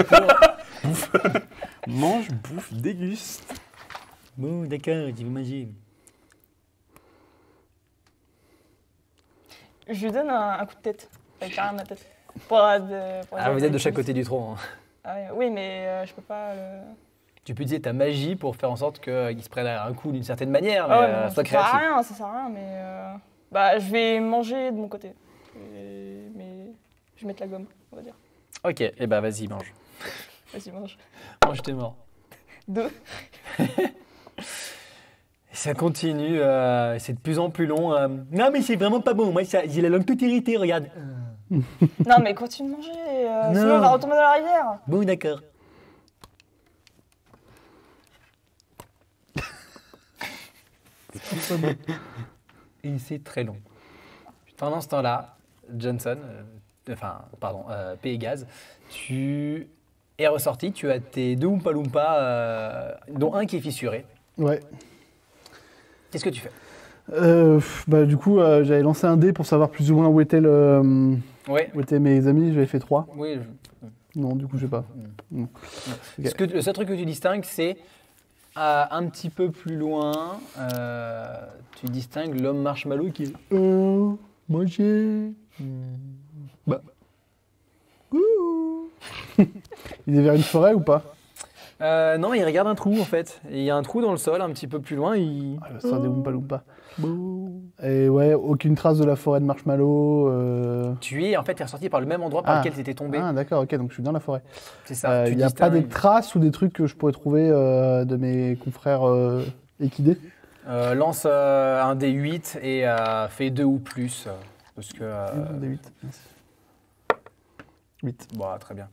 Mange, bouffe, déguste. Bon, d'accord, tu veux manger. Je lui donne un coup de tête. Avec carrément ma tête. Pour Ah, vous êtes de chaque côté du tronc. Hein. Ah, ouais, oui, mais je peux pas le. Tu peux utiliser ta magie pour faire en sorte qu'il se prenne un coup d'une certaine manière, mais Ah ouais, non, sois ça sert à créatif. rien, ça sert à rien, mais bah, je vais manger de mon côté. Mais je vais mettre la gomme, on va dire. Ok, et bah vas-y, mange. Vas-y, mange. Mange tes morts. 2. Ça continue, c'est de plus en plus long. Non mais c'est vraiment pas bon, moi j'ai la langue toute irritée, regarde. Non, mais continue de manger, Non. sinon on va retomber dans la rivière. Bon d'accord. Et c'est très long. Pendant ce temps-là, Johnson, Pégase, tu es ressorti, tu as tes 2 Oompa Loompa, dont un qui est fissuré. Ouais. Qu'est-ce que tu fais? Bah, du coup, j'avais lancé un dé pour savoir plus ou moins où étaient, Ouais. où étaient mes amis. J'avais fait 3. Oui. Non, du coup, je sais pas. Ok. Le seul truc que tu distingues, c'est un petit peu plus loin, tu distingues l'homme marshmallow qui est manger. Bah. Il est vers une forêt ou pas? Non, il regarde un trou en fait. Et il y a un trou dans le sol un petit peu plus loin. Ah, il va se faire des Oompa Loompa. Et ouais, aucune trace de la forêt de Marshmallow. Tu es en fait ressorti par le même endroit par lequel tu étais tombé. Ah, d'accord, ok, donc je suis dans la forêt. C'est ça. Il n'y a pas des traces ou des trucs que je pourrais trouver de mes confrères équidés? Lance un D8 et fais 2 ou plus. Parce que. Des 8, merci. 8. Bon, très bien.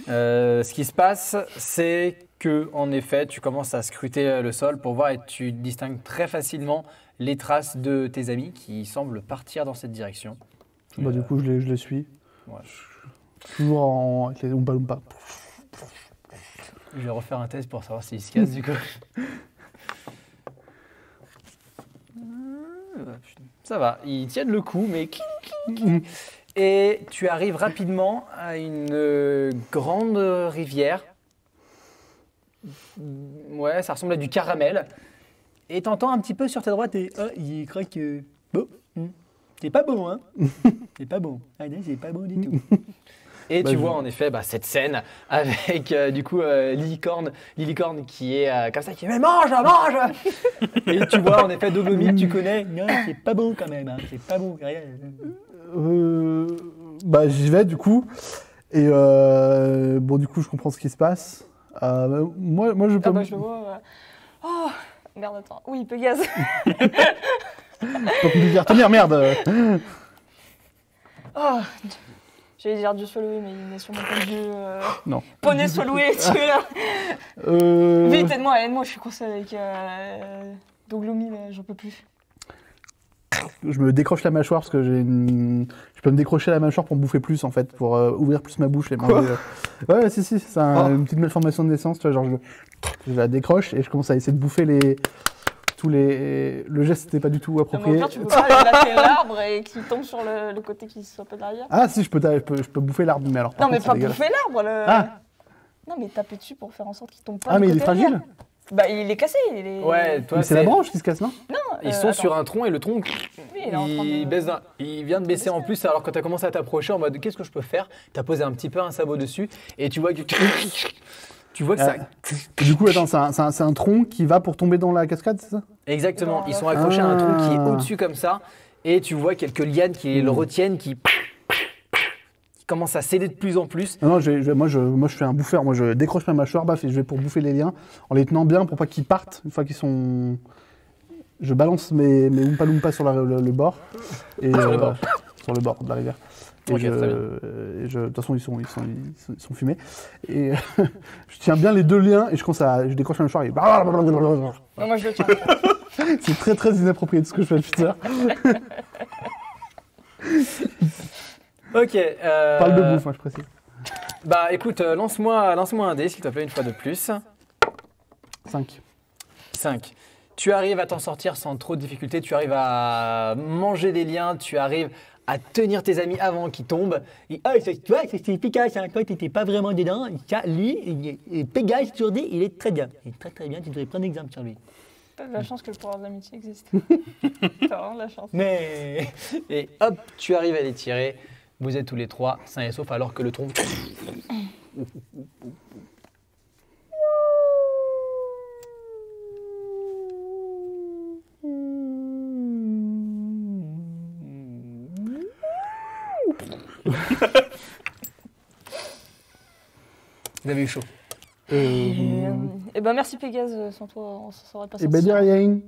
Ce qui se passe, c'est que en effet, tu commences à scruter le sol pour voir et tu distingues très facilement les traces de tes amis qui semblent partir dans cette direction. Bah, du coup, je les suis. Ouais. Toujours avec les Oompa Loompa. Je vais refaire un test pour savoir s'ils se cassent du coup. Ça va, ils tiennent le coup, mais... Et tu arrives rapidement à une grande rivière. Ouais, ça ressemble à du caramel. Et t'entends un petit peu sur ta droite et il croit que bon, c'est pas bon, hein. C'est pas bon. Ah non, c'est pas bon du tout. Et tu vois en effet cette scène avec du coup Lilicorne qui est comme ça, qui dit mais mange. Et tu vois en effet Doglomite, tu connais. Non, c'est pas bon quand même, hein. C'est pas bon. Bah j'y vais du coup. Et bon du coup je comprends ce qui se passe. Moi je peux... Ah bah je le vois. Oh merde, attends. Oui, Pégase. Pas compliqué à retenir, merde. Oh. J'allais dire Dieu soit loué, mais il n'est sûrement pas Dieu. Non. Poney soit loué, tu es là. Vite, aide-moi, je suis coincé avec Doglomi, là, j'en peux plus. Je me décroche la mâchoire parce que je peux me décrocher la mâchoire pour me bouffer plus en fait, pour ouvrir plus ma bouche et manger. Ouais, si, c'est une petite malformation de naissance, tu vois, genre je la décroche et je commence à essayer de bouffer le geste n'était pas du tout approprié. Tu peux pas lâcher l'arbre et qu'il tombe sur le côté qui soit pas derrière. Ah si, je peux bouffer l'arbre, mais alors par Non, mais contre, pas bouffer l'arbre. Ah. Non, mais taper dessus pour faire en sorte qu'il tombe pas. Ah, mais il est côté fragile. derrière. Bah, il est cassé. Ouais, toi Mais c'est la branche qui se casse, non? Non. Ils sont sur un tronc et le tronc, Oui, il est en train de... il vient de baisser en plus. Alors quand tu as commencé à t'approcher en mode qu'est-ce que je peux faire, tu as posé un petit peu un sabot dessus et tu vois que ça. Et du coup, attends, c'est un tronc qui va pour tomber dans la cascade, c'est ça? Exactement, ils sont accrochés à un tronc qui est au-dessus comme ça et tu vois quelques lianes qui le retiennent, qui commencent à céder de plus en plus. Non, moi je fais un bouffeur, moi je décroche ma mâchoire, baf, et je vais pour bouffer les liens en les tenant bien pour pas qu'ils partent une fois qu'ils sont... Je balance mes Oompa Loompa sur le bord. Et, Sur le bord. Sur le bord de la rivière. Et Ok, très bien. de toute façon, ils sont fumés. Et je tiens bien les deux liens et je décroche ma mâchoire et... Non, moi, je le tiens. C'est très très inapproprié de ce que je fais depuis tout à l'heure. Ok. Parle de bouffe, moi je précise. Bah écoute, lance-moi un dé s'il te plaît une fois de plus. 5. 5. Tu arrives à t'en sortir sans trop de difficulté, tu arrives à manger des liens, tu arrives à tenir tes amis avant qu'ils tombent. Et tu vois, c'est efficace, hein. Toi t'étais pas vraiment dedans. Lui, Pégase, toujours dit, il est très bien. Il est très très bien, tu devrais prendre exemple sur lui. T'as de la chance que le pouvoir de l'amitié existe. T'as vraiment de la chance. Mais... Et hop, tu arrives à les tirer. Vous êtes tous les trois sains et saufs alors que le tronc... Vous avez eu chaud. Et ben merci Pégase, sans toi on s'en serait pas Et sorti. ben rien.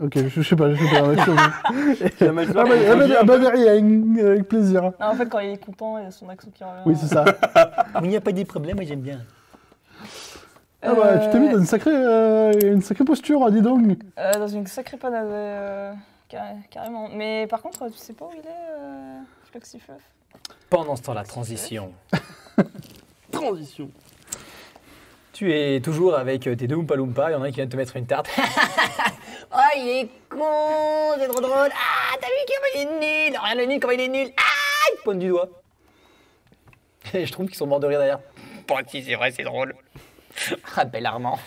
Ok, je sais pas. La machine Ah bah rien, avec plaisir. Non, en fait quand il est content, il y a son accent qui revient. Oui, c'est ça. Il n'y a pas des problèmes, moi j'aime bien. Ah bah, tu t'es mis dans une sacrée posture, dis donc. Dans une sacrée panade, carrément. Mais par contre, tu sais pas où il est, Fluxifluff? Pendant ce temps, la transition. transition. Tu es toujours avec tes deux Oompa Loompa, il y en a un qui vient de te mettre une tarte. Oh, il est con, c'est trop drôle. Ah, t'as vu comment il est nul. Regarde le nul, comment il est nul. Ah, Il pointe du doigt. Et je trouve qu'ils sont morts de rire derrière. bon, si, c'est vrai, c'est drôle. Rappelle Armand.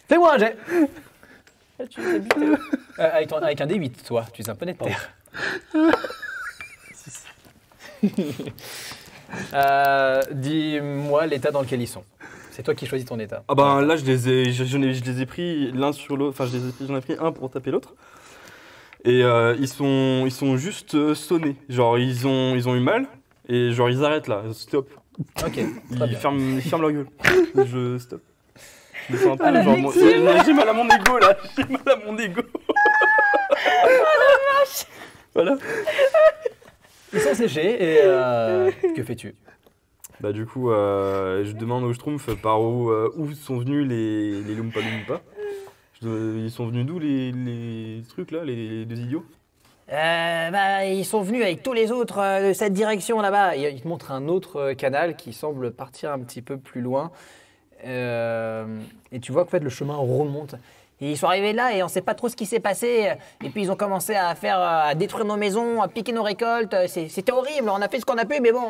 Fais-moi un jet. Là, tu t'es buté. Avec un D8, toi, tu es un poney de terre. Dis-moi l'état dans lequel ils sont. C'est toi qui choisis ton état. Ah bah là je les ai pris l'un sur l'autre, enfin j'en ai pris un pour taper l'autre. Et ils sont juste sonnés, genre ils ont eu mal et genre ils arrêtent là, stop. Ok, très Ils bien. ferment leur gueule. Je stop. Je me sens un peu la genre victime. j'ai mal à mon ego là, j'ai mal à mon ego. Voilà. Ils sont séchés et que fais-tu? Bah du coup, je demande au Schtroumpf par où sont venus les Loompa Loompa. Ils sont venus d'où les trucs là, les deux idiots? Bah, ils sont venus avec tous les autres de cette direction là-bas. Il te montre un autre canal qui semble partir un petit peu plus loin. Et tu vois qu'en fait le chemin remonte. Et ils sont arrivés là et on sait pas trop ce qui s'est passé. Et puis ils ont commencé à détruire nos maisons, à piquer nos récoltes. C'était horrible. On a fait ce qu'on a pu, mais bon.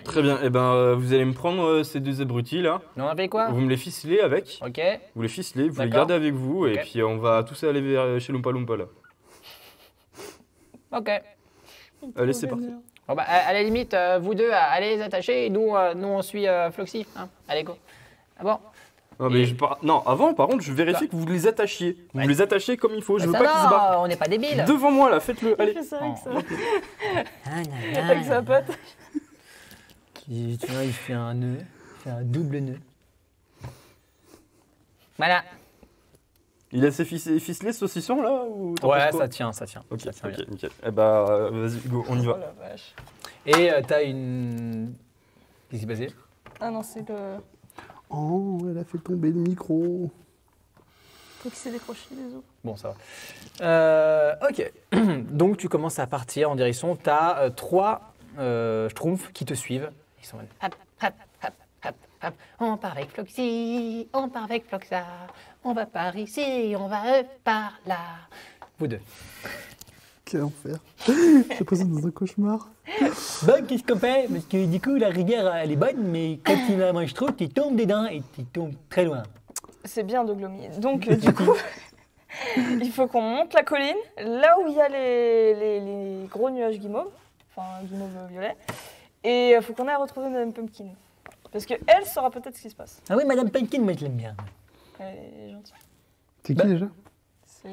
Très bien, et ben vous allez me prendre ces deux abrutis là. On a fait quoi? Vous me les ficelez avec. Ok. Vous les ficelez, vous les D'accord. gardez avec vous et Ok. puis on va tous aller vers chez Loompa Loompa là. Ok. Allez, c'est parti. Bon bah, à la limite, vous deux, allez les attacher et nous on suit Floxy. Hein. Allez, go. Ah bon? Non, mais Et- non, avant par contre, je vérifie que vous les attachiez. Vous Ouais. les attachiez comme il faut, je veux Ça pas qu'ils se va, barrent. on n'est pas débiles. Devant moi là, faites-le, Il allez. fait ça avec ça. Ah, Avec sa pote. Tu vois, il fait un nœud, il fait un double nœud. Voilà. Il a ses ficelés saucissons là ou t'en Ouais, penses quoi ça tient, ça tient. Ok, Ça tient bien. ok, nickel. Eh bah, vas-y, go, on y Oh va. la vache. Et t'as une. Qu'est-ce qui s'est passé? Ah non, c'est le Oh, elle a fait tomber le micro. truc qui s'est décroché des os. Bon, ça va. Ok. Donc tu commences à partir en direction. T'as trois schtroumpfs qui te suivent. Ils sont en mode, Hop, hop, hop, hop, hop. On part avec Floxy, on part avec Floxa. On va par ici, on va par là. vous deux. Quel enfer. J'ai l'impression d'être dans un cauchemar. Bon, qu'est-ce qu'on fait? Parce que du coup, la rivière, elle est bonne, mais quand tu la manges trop, tu tombes dedans et tu tombes très loin. C'est bien de glomie. Donc, du coup, il faut qu'on monte la colline, là où il y a les gros nuages guimauve, enfin guimauve violet, et il faut qu'on aille retrouver Madame Pumpkin. Parce qu'elle saura peut-être ce qui se passe. Ah oui, Madame Pumpkin, moi je l'aime bien. Elle est gentille. C'est qui déjà C'est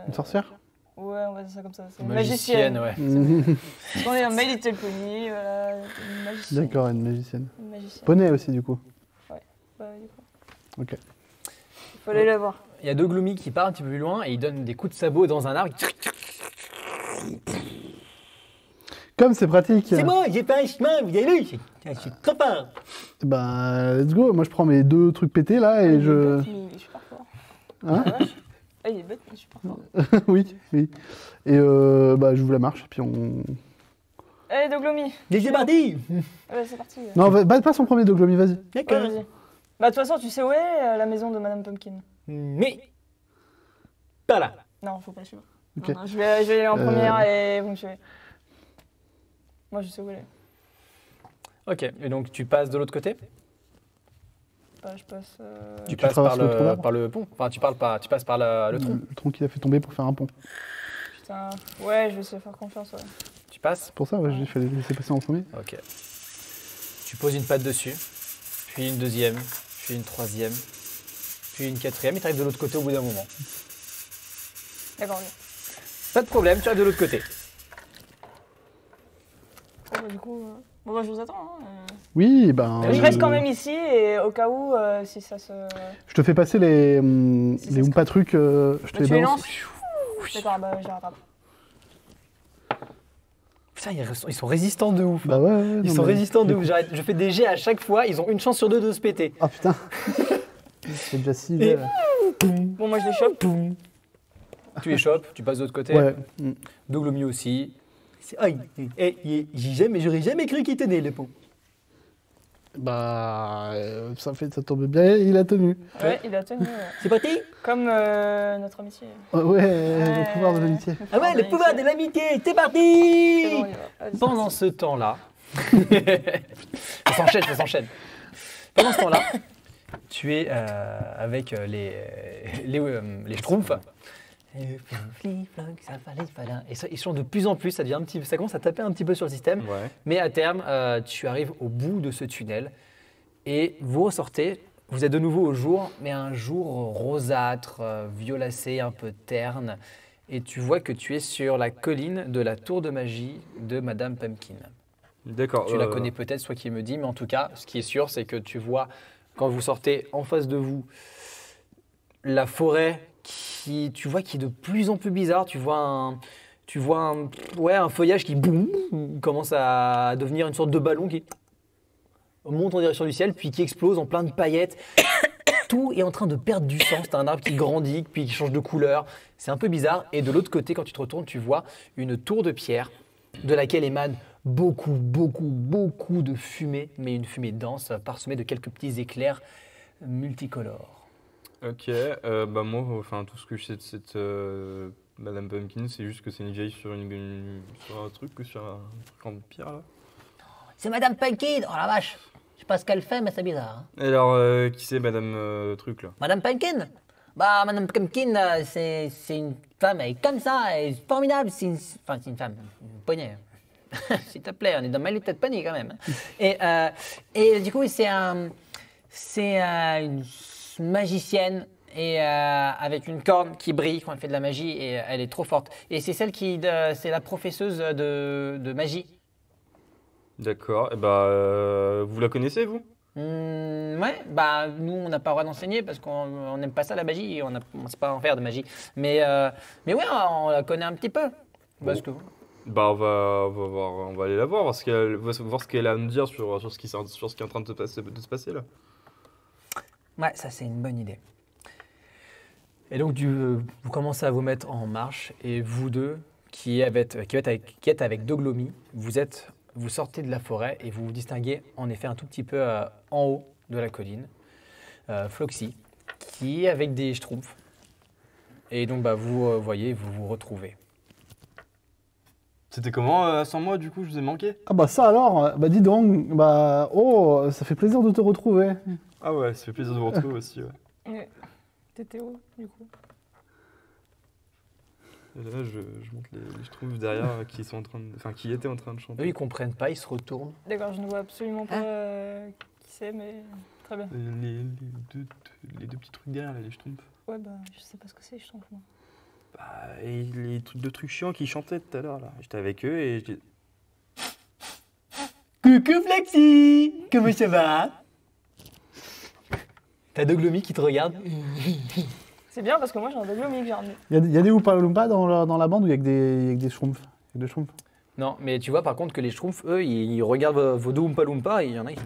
Une sorcière Ouais, on va dire ça comme ça. C'est une Magicienne, magicienne. ouais. On est un My Little Pony, voilà, une magicienne. D'accord, une magicienne. Une magicienne. Poney aussi, du coup. Bah, du coup. Ok. Il faut aller la voir. Il y a deux gloomies qui partent un petit peu plus loin et ils donnent des coups de sabot dans un arbre. Comme c'est pratique. C'est moi, j'ai fait un chemin, vous avez vu? Je suis trop fort. Bah, let's go. Moi, je prends mes deux trucs pétés là et Il est je. bête, mais il est super fort. Hein Ah, vache. Ah, il est bête, mais il est super fort. Oui, oui. Et bah, je vous la marche, puis on. Allez, Doglomi. C'est parti. Ouais, c'est parti. Non, passe en premier, Doglomi, vas-y. Ouais, D'accord. vas-y. Bah, de toute façon, tu sais où est la maison de Madame Pumpkin? Mais, pas là. Non, faut pas suivre. Ok. Non, non, je vais aller en première et vous me suivez. Moi, je sais où elle est. Ok, et donc tu passes de l'autre côté? Bah, je passe. Tu Tu passes par traverses le trou le, d'arbre par le pont? Enfin, tu passes par le tronc. Le tronc qu'il a fait tomber pour faire un pont. Putain. Ouais, je vais essayer de faire confiance. Ouais. Tu passes? Pour ça, ouais, j'ai fait laisser passer en premier. Ok. Tu poses une patte dessus, puis une deuxième, puis une troisième, Tu es une quatrième et tu arrives de l'autre côté au bout d'un moment. D'accord, ok. Pas de problème, tu arrives de l'autre côté. Bon, bah, du coup, bon, bah, je vous attends. Oui, ben. Je reste quand même ici et au cas où, si ça se. Je te fais passer les Si ça se Oompa trucs. Je te Bah, les tu les balance. lances. D'accord, bah, je rattrape. Putain, ils sont résistants de ouf. Bah ouais. Ils sont résistants de ouf. Je fais des jets à chaque fois, ils ont une chance sur deux de se péter. Ah putain. C'est déjà 6 Et- Bon, moi, je les chope. Tu les chopes, tu passes de l'autre côté. Ouais. Doglomi aussi. J'aurais jamais cru qu'il tenait le pont. Bah. Ça tombe bien, il a tenu. Ouais, il a tenu. C'est parti? Comme notre amitié. Ouais, le pouvoir de l'amitié. Ah ouais, le pouvoir de l'amitié, c'est C'est parti! bon, on y va. Vas-y. Pendant ce temps-là, ça s'enchaîne. Pendant ce temps-là, tu es avec les Schtroumpfs. Et ça, ils chantent de plus en plus, ça commence à taper un petit peu sur le système. Ouais. Mais à terme, tu arrives au bout de ce tunnel et vous ressortez. Vous êtes de nouveau au jour, mais un jour rosâtre, violacé, un peu terne. Et tu vois que tu es sur la colline de la tour de magie de Madame Pumpkin. D'accord. Tu la connais peut-être, soit qui me dit, mais en tout cas, ce qui est sûr, c'est que tu vois, quand vous sortez en face de vous, la forêt tu vois, qui est de plus en plus bizarre. Tu vois un feuillage qui boum, commence à devenir une sorte de ballon qui monte en direction du ciel, puis qui explose en plein de paillettes. Tout est en train de perdre du sens. C'est un arbre qui grandit, puis qui change de couleur. C'est un peu bizarre. Et de l'autre côté, quand tu te retournes, tu vois une tour de pierre de laquelle émane beaucoup de fumée, mais une fumée dense, parsemée de quelques petits éclairs multicolores. Ok, bah moi, enfin tout ce que je sais de cette Madame Pumpkin, c'est juste que c'est une vieille sur sur un truc en pierre là. C'est Madame Pumpkin. Oh la vache. Je sais pas ce qu'elle fait, mais c'est bizarre. Hein. Alors, qui c'est Madame Truc là? Madame Pumpkin. Bah, Madame Pumpkin, c'est une femme, elle est comme ça, elle est formidable. C'est une femme, une poignée. S'il te plaît, on est dans ma tête de panier quand même. Et du coup, c'est une magicienne et avec une corne qui brille quand elle fait de la magie et elle est trop forte. Et c'est c'est la professeuse de magie. D'accord, et bah vous la connaissez vous? Ouais, bah nous on n'a pas le droit d'enseigner parce qu'on n'aime pas ça la magie, on ne sait pas en faire de magie. Mais ouais, on la connaît un petit peu. Parce que Bah on va aller la voir, voir ce qu'elle a à nous dire sur ce qui est en train de se passer là. ouais, ça c'est une bonne idée. Et donc, vous commencez à vous mettre en marche, et vous deux, qui êtes avec Doglomi, vous sortez de la forêt et vous vous distinguez en effet un tout petit peu en haut de la colline, Floxy, qui est avec des Schtroumpfs. Et donc, bah, vous voyez, vous vous retrouvez. C'était comment sans moi du coup, je vous ai manqué? Ah bah ça alors, bah dis donc, bah oh, ça fait plaisir de te retrouver. Ah ouais, ça fait plaisir de vous retrouver aussi, ouais. Ouais. T'étais où, du coup? Et là, je montre les Schtroumpfs derrière qui étaient en train de chanter. Eux, ils comprennent pas, ils se retournent. D'accord, je ne vois absolument pas qui c'est, mais très bien. Les deux petits trucs derrière, là, les Schtroumpfs. Ouais, bah, je sais pas ce que c'est, je trouve, moi. Bah, et les deux trucs chiants qui chantaient tout à l'heure, là. J'étais avec eux et je dis... Coucou Floxy, comment ça va? T'as Doglomi qui te regarde. C'est bien parce que moi, j'ai un Doglomi que j'ai ramené. Il y a des Oompa Loompa dans la bande ou il y a que des Schtroumpfs? Il y a des Schtroumpfs. Non, mais tu vois par contre que les Schtroumpfs, eux, ils regardent vos deux Oompa Loompa et il y en a qui...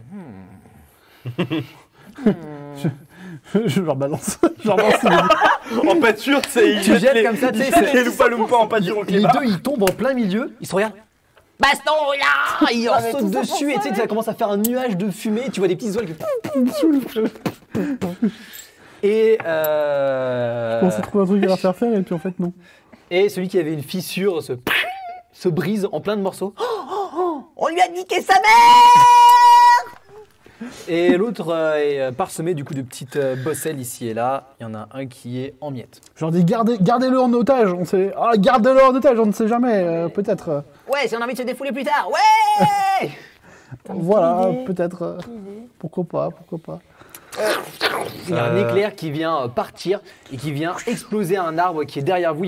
Je leur balance. Je leur balance En pâture, tu sais, Tu jettes comme ça, tu sais, c'est- les Loompa Loompa en pâture au Les clébard. deux, ils tombent en plein milieu, ils se regardent. Baston, là! Ils leur mais sautent tout ça pour dessus et ça, tu sais, ça commence à faire un nuage de fumée, tu vois des petites oies qui... Et, On s'est trouvé un truc à leur faire faire et puis en fait non. et celui qui avait une fissure se brise en plein de morceaux. On lui a niqué sa mère! Et l'autre est parsemé du coup de petites bosselles ici et là. Il y en a un qui est en miettes. Je leur dis gardez-le en otage, on sait. Ah, gardez-le en otage, on ne sait jamais, peut-être. Ouais, si on a envie de se défouler plus tard, ouais! Voilà, idée. peut-être. Quelle idée. Pourquoi pas. Il y a un éclair qui vient partir et qui vient exploser un arbre qui est derrière vous.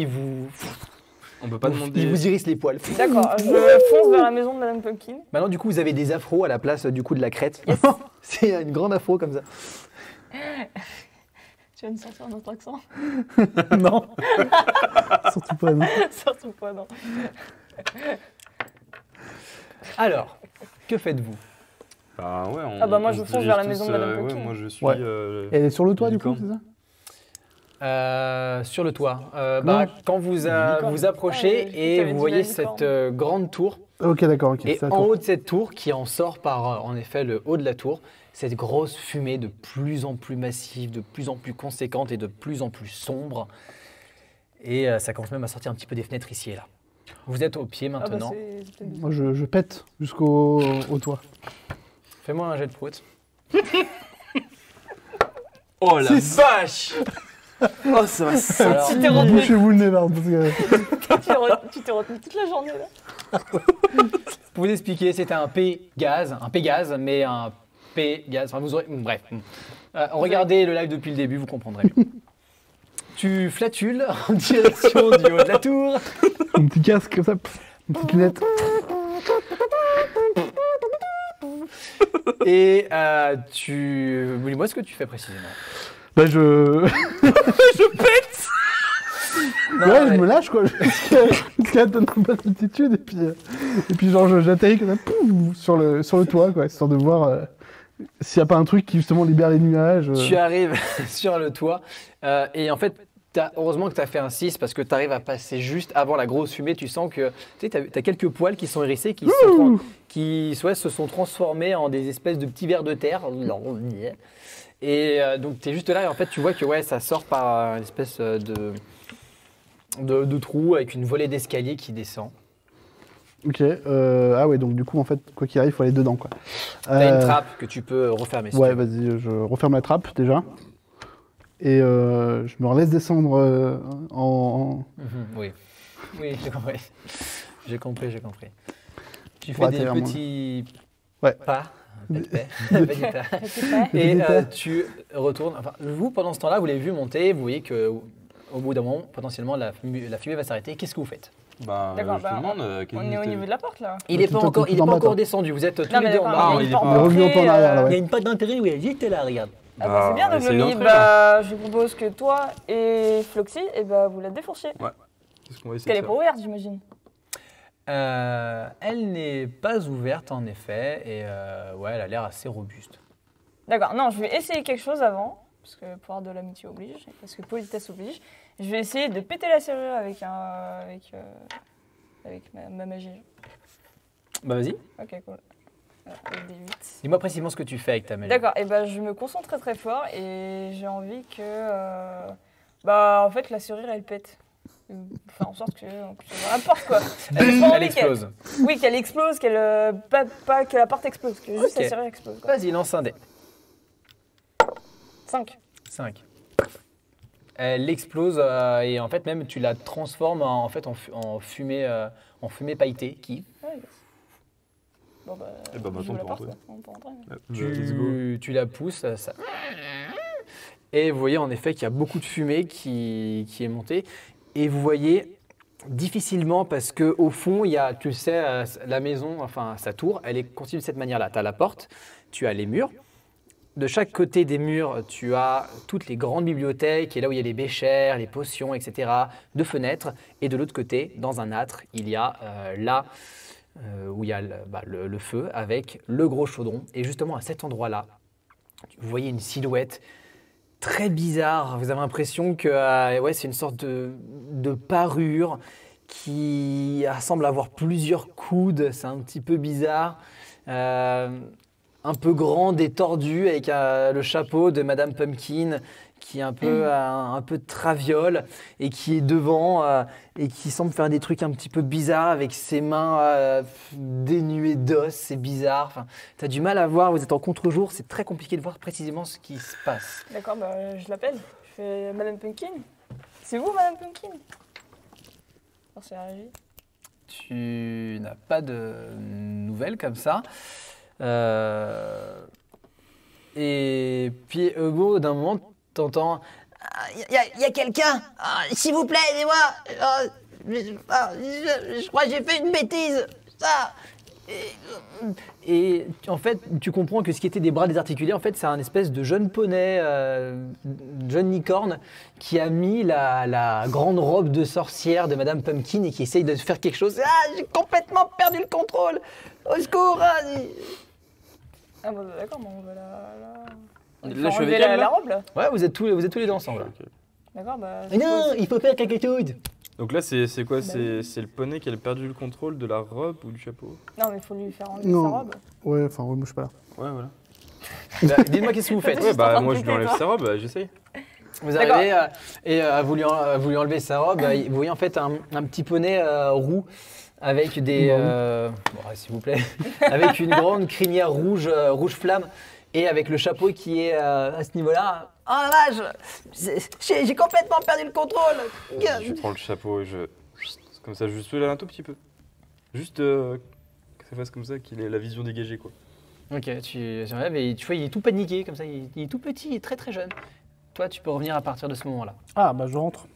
On peut pas demander. Il vous irrisse les poils. D'accord, je fonce vers la maison de Madame Pumpkin. Maintenant, du coup, vous avez des afros à la place du coup de la crête. Yes. C'est une grande afro comme ça. Tu vas nous sortir notre accent? Non. Surtout pas, non. Surtout pas, non. Alors, que faites-vous? Bah ouais, Ah bah moi, on je se fonce dirige vers la tous, maison de Madame ouais, Pumpkin. moi je suis. Ouais. Elle est sur le toit, du coup, licorne. c'est ça? Sur le toit. Non. Quand vous vous approchez Ah, je et t'avais vous dit voyez la cette licorne. grande tour. Ok, d'accord, ok. Et c'est en d'accord. haut de cette tour, qui en sort par en effet le haut de la tour, cette grosse fumée de plus en plus massive, de plus en plus conséquente et de plus en plus sombre. Et ça commence même à sortir un petit peu des fenêtres ici et là. Vous êtes au pied Ah bah maintenant. c'est peut-être bien. Moi, je pète jusqu'au toit. Fais-moi un jet de prout. Oh la vache. Oh ça va Alors, Tu t'es retenu, Bouchez-vous le nez, là, parce que... tu t'es retenu toute la journée là. pour vous expliquer, c'était un Pégase, mais un Pégase. Enfin, vous aurez... Bref. Regardez le live depuis le début, vous comprendrez mieux. Tu flatules en direction du haut de la tour. Un petit casque, comme ça, une petite lunette. Et dis-moi ce que tu fais précisément. Bah, je... Non, ouais, mais- je me lâche, quoi. Jusqu'à donner un peu d'altitude, et puis genre, j'atterris comme ça, pouf, sur le toit, quoi, histoire de voir s'il n'y a pas un truc qui, justement, libère les nuages. Tu arrives sur le toit et en fait, heureusement que tu as fait un 6 parce que tu arrives à passer juste avant la grosse fumée. Tu sens que tu as quelques poils qui sont hérissés, qui se sont transformés en des espèces de petits vers de terre. Et donc tu es juste là et en fait tu vois que ça sort par une espèce de trou avec une volée d'escalier qui descend. Ok, ah ouais, donc du coup, en fait, quoi qu'il arrive, il faut aller dedans, quoi. T'as une trappe que tu peux refermer. Si Ouais, tu veux. vas-y, je referme la trappe, déjà. Et je me laisse descendre Oui, j'ai compris. J'ai compris. Tu Pour fais des atterrir, moi. petits Ouais. pas. Petit pas. Et Petit pas. tu retournes. Enfin, vous, pendant ce temps-là, vous l'avez vu monter. Vous voyez que au bout d'un moment, potentiellement, la fumée va s'arrêter. Qu'est-ce que vous faites? Bah, D'accord, je te demande. On est au niveau de la porte là. Il n'est pas tout encore, en bas, toi. descendu. Vous êtes tous Non, les mais deux en d'accord, bas. il y a il une est porte pas- Il est revenu un peu en arrière, là, d'entrée, ouais. une porte d'entrée, oui, juste là, regarde. Ah bah c'est bien, c'est une Noglomi. entrée, Bah je propose que toi et Floxy, vous la défonciez. Qu'est-ce qu'on va essayer Qu'elle de est faire pas ouverte, j'imagine. Elle n'est pas ouverte en effet et elle a l'air assez robuste. D'accord, non, je vais essayer quelque chose avant, parce que pouvoir de l'amitié oblige, parce que politesse oblige. Je vais essayer de péter la serrure avec ma magie. Bah vas-y. Ok, cool. Avec des 8. Dis-moi précisément ce que tu fais avec ta magie. D'accord, et je me concentre très très fort et j'ai envie que. En fait, la serrure elle pète. Enfin, en sorte que. N'importe quoi. J'ai pas Elle envie explose. Oui, qu'elle explose, pas que la porte explose, que juste Ok. la serrure explose. Quoi. Vas-y, lance un dé. 5. 5. Elle explose et en fait même tu la transformes en fumée pailletée qui Bon Eh bah, j'ouvre la maintenant, on peut porte, rentrer. quoi. On peut rentrer. Let's go. tu la pousses ça. Et vous voyez en effet qu'il y a beaucoup de fumée qui est montée et vous voyez difficilement parce que au fond il y a la maison enfin sa tour elle est constituée de cette manière-là. Tu as la porte, tu as les murs. De chaque côté des murs, tu as toutes les grandes bibliothèques, et là où il y a les béchères, les potions, etc., de fenêtres. Et de l'autre côté, dans un âtre, il y a où il y a le feu avec le gros chaudron. Et justement, à cet endroit-là, vous voyez une silhouette très bizarre. Vous avez l'impression que c'est une sorte de parure qui semble avoir plusieurs coudes. C'est un petit peu bizarre. Un peu grande et tordue avec le chapeau de Madame Pumpkin qui est un peu traviole et qui est devant et qui semble faire des trucs un petit peu bizarres avec ses mains dénuées d'os, c'est bizarre. Enfin, t'as du mal à voir, vous êtes en contre-jour, c'est très compliqué de voir précisément ce qui se passe. D'accord, je l'appelle. Je fais Madame Pumpkin. C'est vous, Madame Pumpkin? Alors, c'est la régie. Tu n'as pas de nouvelles comme ça. Et puis au bout d'un moment, t'entends. Il y a quelqu'un. S'il vous plaît, aidez-moi. Je crois que j'ai fait une bêtise. Ça. Et en fait, tu comprends que ce qui était des bras désarticulés, en fait, c'est un espèce de jeune poney, jeune licorne, qui a mis la grande robe de sorcière de Madame Pumpkin et qui essaye de faire quelque chose. Ah, j'ai complètement perdu le contrôle. Au secours. Ah bah d'accord, mais on va la... Là, je suis enlever avec elle, la là. robe là. Ouais, vous êtes tous les deux ensemble. Ok. D'accord, bah... Mais non, il faut faire quelque chose. Donc là, c'est quoi? Bah C'est le poney qui a perdu le contrôle de la robe ou du chapeau? Non, mais il faut lui faire enlever Non. sa robe. Ouais, enfin, ouais, moi je suis pas là. Ouais, voilà. Bah, dites-moi qu'est-ce que vous faites. Juste Ouais, en bah train de moi je lui péter, enlève toi. sa robe, j'essaye. Vous D'accord. arrivez et vous lui enlevez sa robe. Vous voyez en fait un petit poney roux avec des... bon, s'il vous plaît. Avec une grande crinière rouge flamme et avec le chapeau qui est à ce niveau-là. Oh la vache, j'ai complètement perdu le contrôle. Je prends le chapeau et je... Comme ça, je soulève un tout petit peu. Juste que ça fasse comme ça, qu'il ait la vision dégagée, quoi. Ok, tu enlèves et tu vois, il est tout paniqué comme ça. Il est tout petit, il est très très jeune. Toi, tu peux revenir à partir de ce moment-là. Ah, bah je rentre.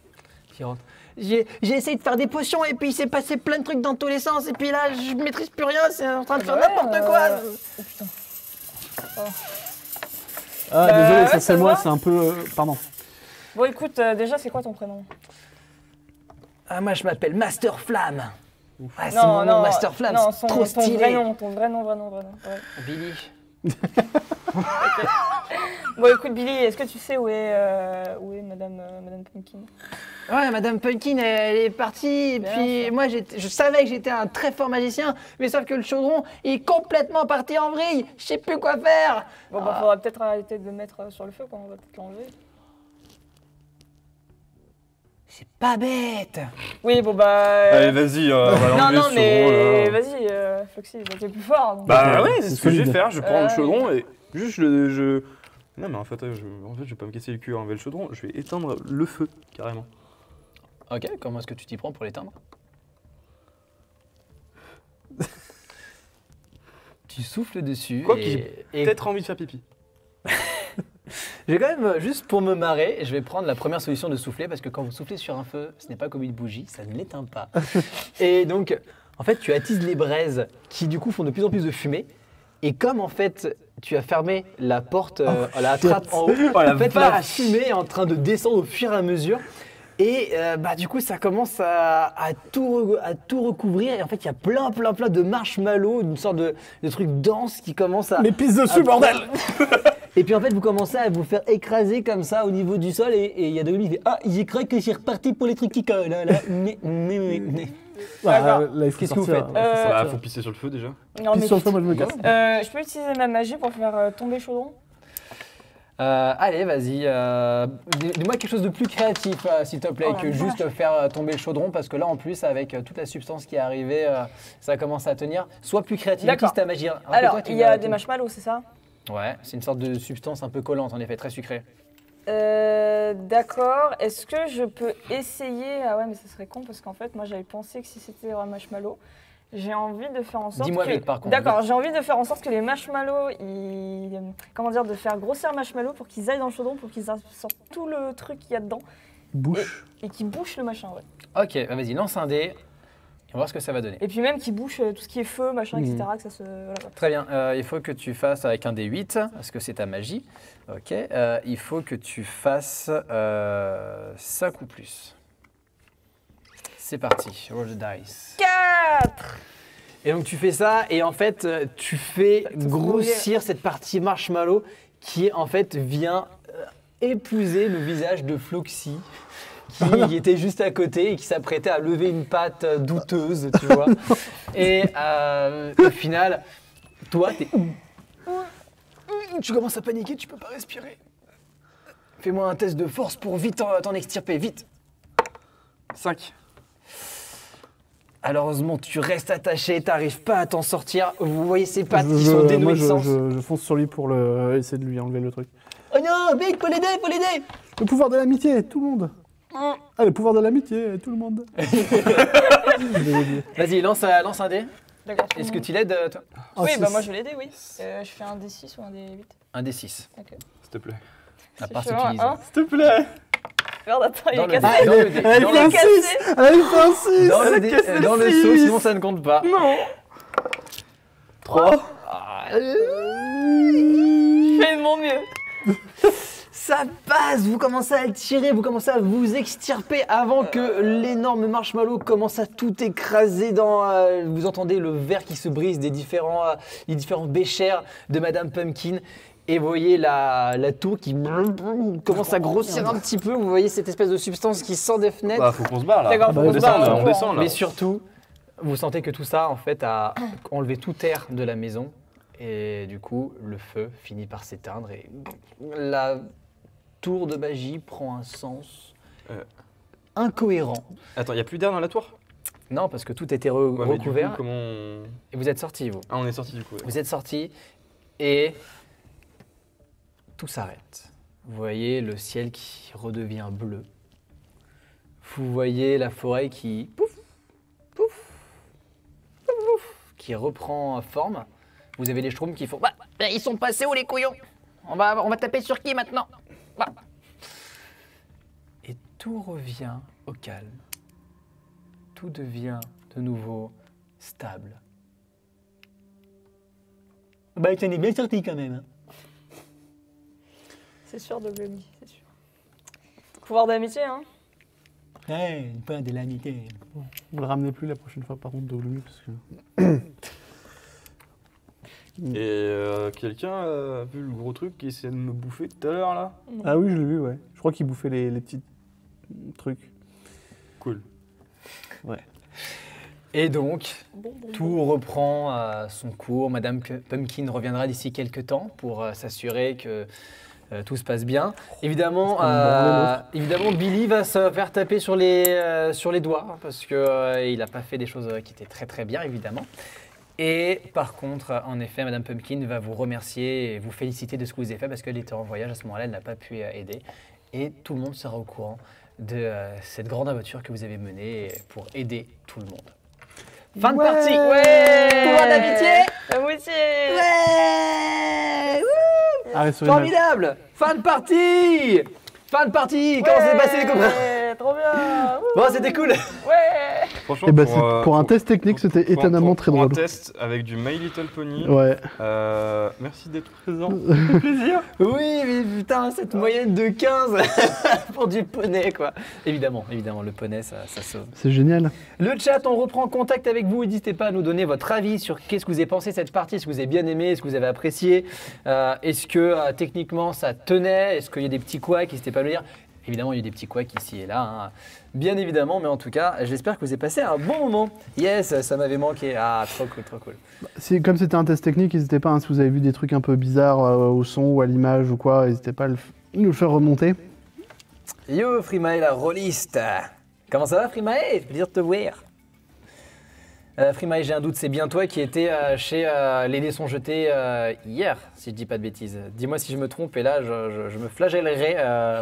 Tu rentres. J'ai essayé de faire des potions et puis il s'est passé plein de trucs dans tous les sens et puis là je maîtrise plus rien, c'est en train de faire Ouais, n'importe quoi. Oh putain. Ah, Bah, désolé, ouais, ça ça c'est moi, va. c'est un peu. Pardon. Bon écoute, déjà c'est quoi ton prénom? Ah, moi, je m'appelle Master Flamme. Ah, c'est Non, mon nom, non, Master Flamme, non, c'est trop ton stylé. vrai nom, ton vrai nom. Ouais. Billy. Bon écoute Billy, est-ce que tu sais où est Madame Pumpkin? Ouais, Madame Pumpkin, elle est partie et Bien puis sûr. moi je savais que j'étais un très fort magicien, mais sauf que le chaudron est complètement parti en vrille, je sais plus quoi faire. Bon bah faudra peut-être arrêter de le mettre sur le feu quand on va peut-être l'enlever. C'est pas bête. Oui bon bah... Allez, vas-y, on va non l'enlever non ce mais chaudron, là. vas-y Floxy, t'es plus fort. donc. Bah ouais, c'est c'est ce que je vais solide. faire. Je prends le Ouais. chaudron et juste Non, mais en fait, je vais pas me casser le cul à enlever le chaudron. Je vais éteindre le feu, carrément. Ok, comment est-ce que tu t'y prends pour l'éteindre? Tu souffles dessus. Quoi et- qu'il- et Peut-être envie de faire pipi. je vais quand même, juste pour me marrer, je vais prendre la première solution de souffler parce que quand vous soufflez sur un feu, ce n'est pas comme une bougie, ça ne l'éteint pas. Et donc, en fait, tu attises les braises qui du coup font de plus en plus de fumée. Et comme en fait, tu as fermé la porte, la trappe en haut, la en fait, la vache. fumée est en train de descendre au fur et à mesure. Et bah, du coup, ça commence à tout recouvrir. Et en fait, il y a plein de marshmallows, une sorte de truc dense qui commence à... Les pistes dessus, bordel. Et puis en fait, vous commencez à vous faire écraser comme ça au niveau du sol. Et il y a de lui qui fait « Ah, j'ai cru que c'est reparti pour les trucs qui collent. Là. Mais. Là, il faut Qu'est-ce que vous sortir. faites Bah, faut pisser sur le feu déjà. Non Pisse mais... sur le feu, moi je me casse. je peux utiliser ma magie pour faire tomber le chaudron? Allez, vas-y. Dis-moi quelque chose de plus créatif, s'il te plaît, Oh la que juste faire tomber le chaudron. Parce que là, en plus, avec toute la substance qui est arrivée, ça commence à tenir. Sois plus créatif. D'accord. Utilise ta magie. Rappelle-toi, Alors, tu il y a vas- des marshmallows, c'est ça? Ouais, c'est une sorte de substance un peu collante, en effet, très sucrée. D'accord. Est-ce que je peux essayer... Ah ouais, mais ça serait con parce qu'en fait, moi j'avais pensé que si c'était un marshmallow, j'ai envie de faire en sorte Dis-moi que... vite, par contre. D'accord, j'ai envie de faire en sorte que les marshmallows, comment dire, de faire grossir le marshmallow pour qu'ils aillent dans le chaudron, pour qu'ils sortent tout le truc qu'il y a dedans Bouche. et qu'ils bouchent le machin, ouais. Ok, bah, vas-y, lance un dé. On va voir ce que ça va donner. Et puis même qu'ils bouchent tout ce qui est feu, machin, etc. Que ça se... Voilà. Très bien, il faut que tu fasses avec un D8, parce que c'est ta magie. Ok, il faut que tu fasses 5 ou plus. C'est parti, roll the dice. 4. Et donc tu fais ça, et en fait, tu fais grossir cette partie marshmallow qui en fait vient épouser le visage de Floxy, qui était juste à côté et qui s'apprêtait à lever une patte douteuse, tu vois. Et au final, toi, tu commences à paniquer, tu peux pas respirer. Fais-moi un test de force pour vite t'en extirper, vite. 5. Malheureusement, tu restes attaché, t'arrives pas à t'en sortir. Vous voyez ces pattes qui Je- sont moi, dénouées de sens. je fonce sur lui pour essayer de lui enlever le truc. Oh non, vite, faut l'aider. Le pouvoir de l'amitié, tout le monde. Ah, le pouvoir de l'amitié, tout le monde. Vas-y, lance un dé. D'accord. Est-ce que tu l'aides, toi? Oh, Oui, c'est- bah moi je vais l'aider, oui. Je fais un D6 ou un D8. Un des 6. Ok. S'il te plaît. À Si part je fais un s'utiliser. 1. S'il te plaît. Merde, attends, il Dans est le cassé. dans le dé- Elle dans fait un le- cassé. 6. Elle fait un 6. dans le elle a dé- cassé le dans le 6. saut, sinon ça ne compte pas. Non. 3. Je fais de mon mieux. Ça passe, vous commencez à le tirer, vous commencez à vous extirper avant que l'énorme marshmallow commence à tout écraser dans... vous entendez le verre qui se brise des les différents béchers de Madame Pumpkin. Et vous voyez la tour qui commence à grossir un petit peu. Vous voyez cette espèce de substance qui sort des fenêtres. Bah, faut qu'on se barre là. D'accord, faut on qu'on se descend, barre, là, on descend là. Mais surtout, vous sentez que tout ça, en fait, a enlevé tout air de la maison. Et du coup, le feu finit par s'éteindre et la tour de magie prend un sens incohérent. Attends, y a plus d'air dans la tour? Non, parce que tout était Ouais, mais du coup, recouvert. comment on... Et vous êtes sortis, vous. Ah, on est sorti du coup. ouais. Vous êtes sortis et tout s'arrête. Vous voyez le ciel qui redevient bleu. Vous voyez la forêt qui pouf, pouf, pouf, pouf, qui reprend forme. Vous avez les schtroumpfs qui font bah, ils sont passés où les couillons? On va taper sur qui maintenant? Bah. Et tout revient au calme. Tout devient de nouveau stable. Bah, tu en es bien sorti quand même. C'est sûr de Gloomy, c'est sûr. Pouvoir d'amitié, hein. Ouais, pas de l'amitié. Vous le ramenez plus la prochaine fois par contre de Gloomy parce que. Et quelqu'un a vu le gros truc qui essayait de me bouffer tout à l'heure là? Ah oui, je l'ai vu, ouais. Je crois qu'il bouffait les petits trucs. Cool. Et donc, tout reprend son cours. Madame Pumpkin reviendra d'ici quelques temps pour s'assurer que tout se passe bien. Évidemment, évidemment, Billy va se faire taper sur les doigts hein, parce qu'il n'a pas fait des choses qui étaient très très bien, évidemment. Et par contre, en effet, Madame Pumpkin va vous remercier et vous féliciter de ce que vous avez fait parce qu'elle était en voyage à ce moment-là, elle n'a pas pu aider. Et tout le monde sera au courant de cette grande aventure que vous avez menée pour aider tout le monde. Fin de partie. Ouais. Pouvoir d'amitié. L'amitié. Ouais. Wouh. Arrête sur une Formidable. Fin de partie. Fin de partie. Comment s'est passé les copains? Ouais, trop bien. Bon, c'était cool. Ouais. Franchement, Et bah, pour un test technique, c'était étonnamment très pour drôle. un test avec du My Little Pony. Ouais. Merci d'être présent. Ça fait plaisir. Oui, mais putain, cette moyenne de 15 pour du poney, quoi. Évidemment, le poney, ça sauve. C'est génial. Le chat, on reprend contact avec vous. N'hésitez pas à nous donner votre avis sur qu'est-ce que vous avez pensé de cette partie. Est-ce que vous avez bien aimé? Est-ce que vous avez apprécié? Est-ce que techniquement ça tenait? Est-ce qu'il y a des petits couacs? N'hésitez pas à nous dire. Évidemment, il y a des petits couacs ici et là, hein. Bien évidemment, mais en tout cas, j'espère que vous avez passé un bon moment. Yes, ça m'avait manqué. Ah, trop cool, trop cool. Comme c'était un test technique, n'hésitez pas, hein, si vous avez vu des trucs un peu bizarres au son ou à l'image ou quoi, n'hésitez pas à nous le faire remonter. Yo, Frimae, la rôliste. Comment ça va, Frimae? Plaisir de te voir. Frimae, j'ai un doute, c'est bien toi qui étais chez Les Dés sont jetés hier, si je dis pas de bêtises. Dis-moi si je me trompe, et là, je me flagellerai,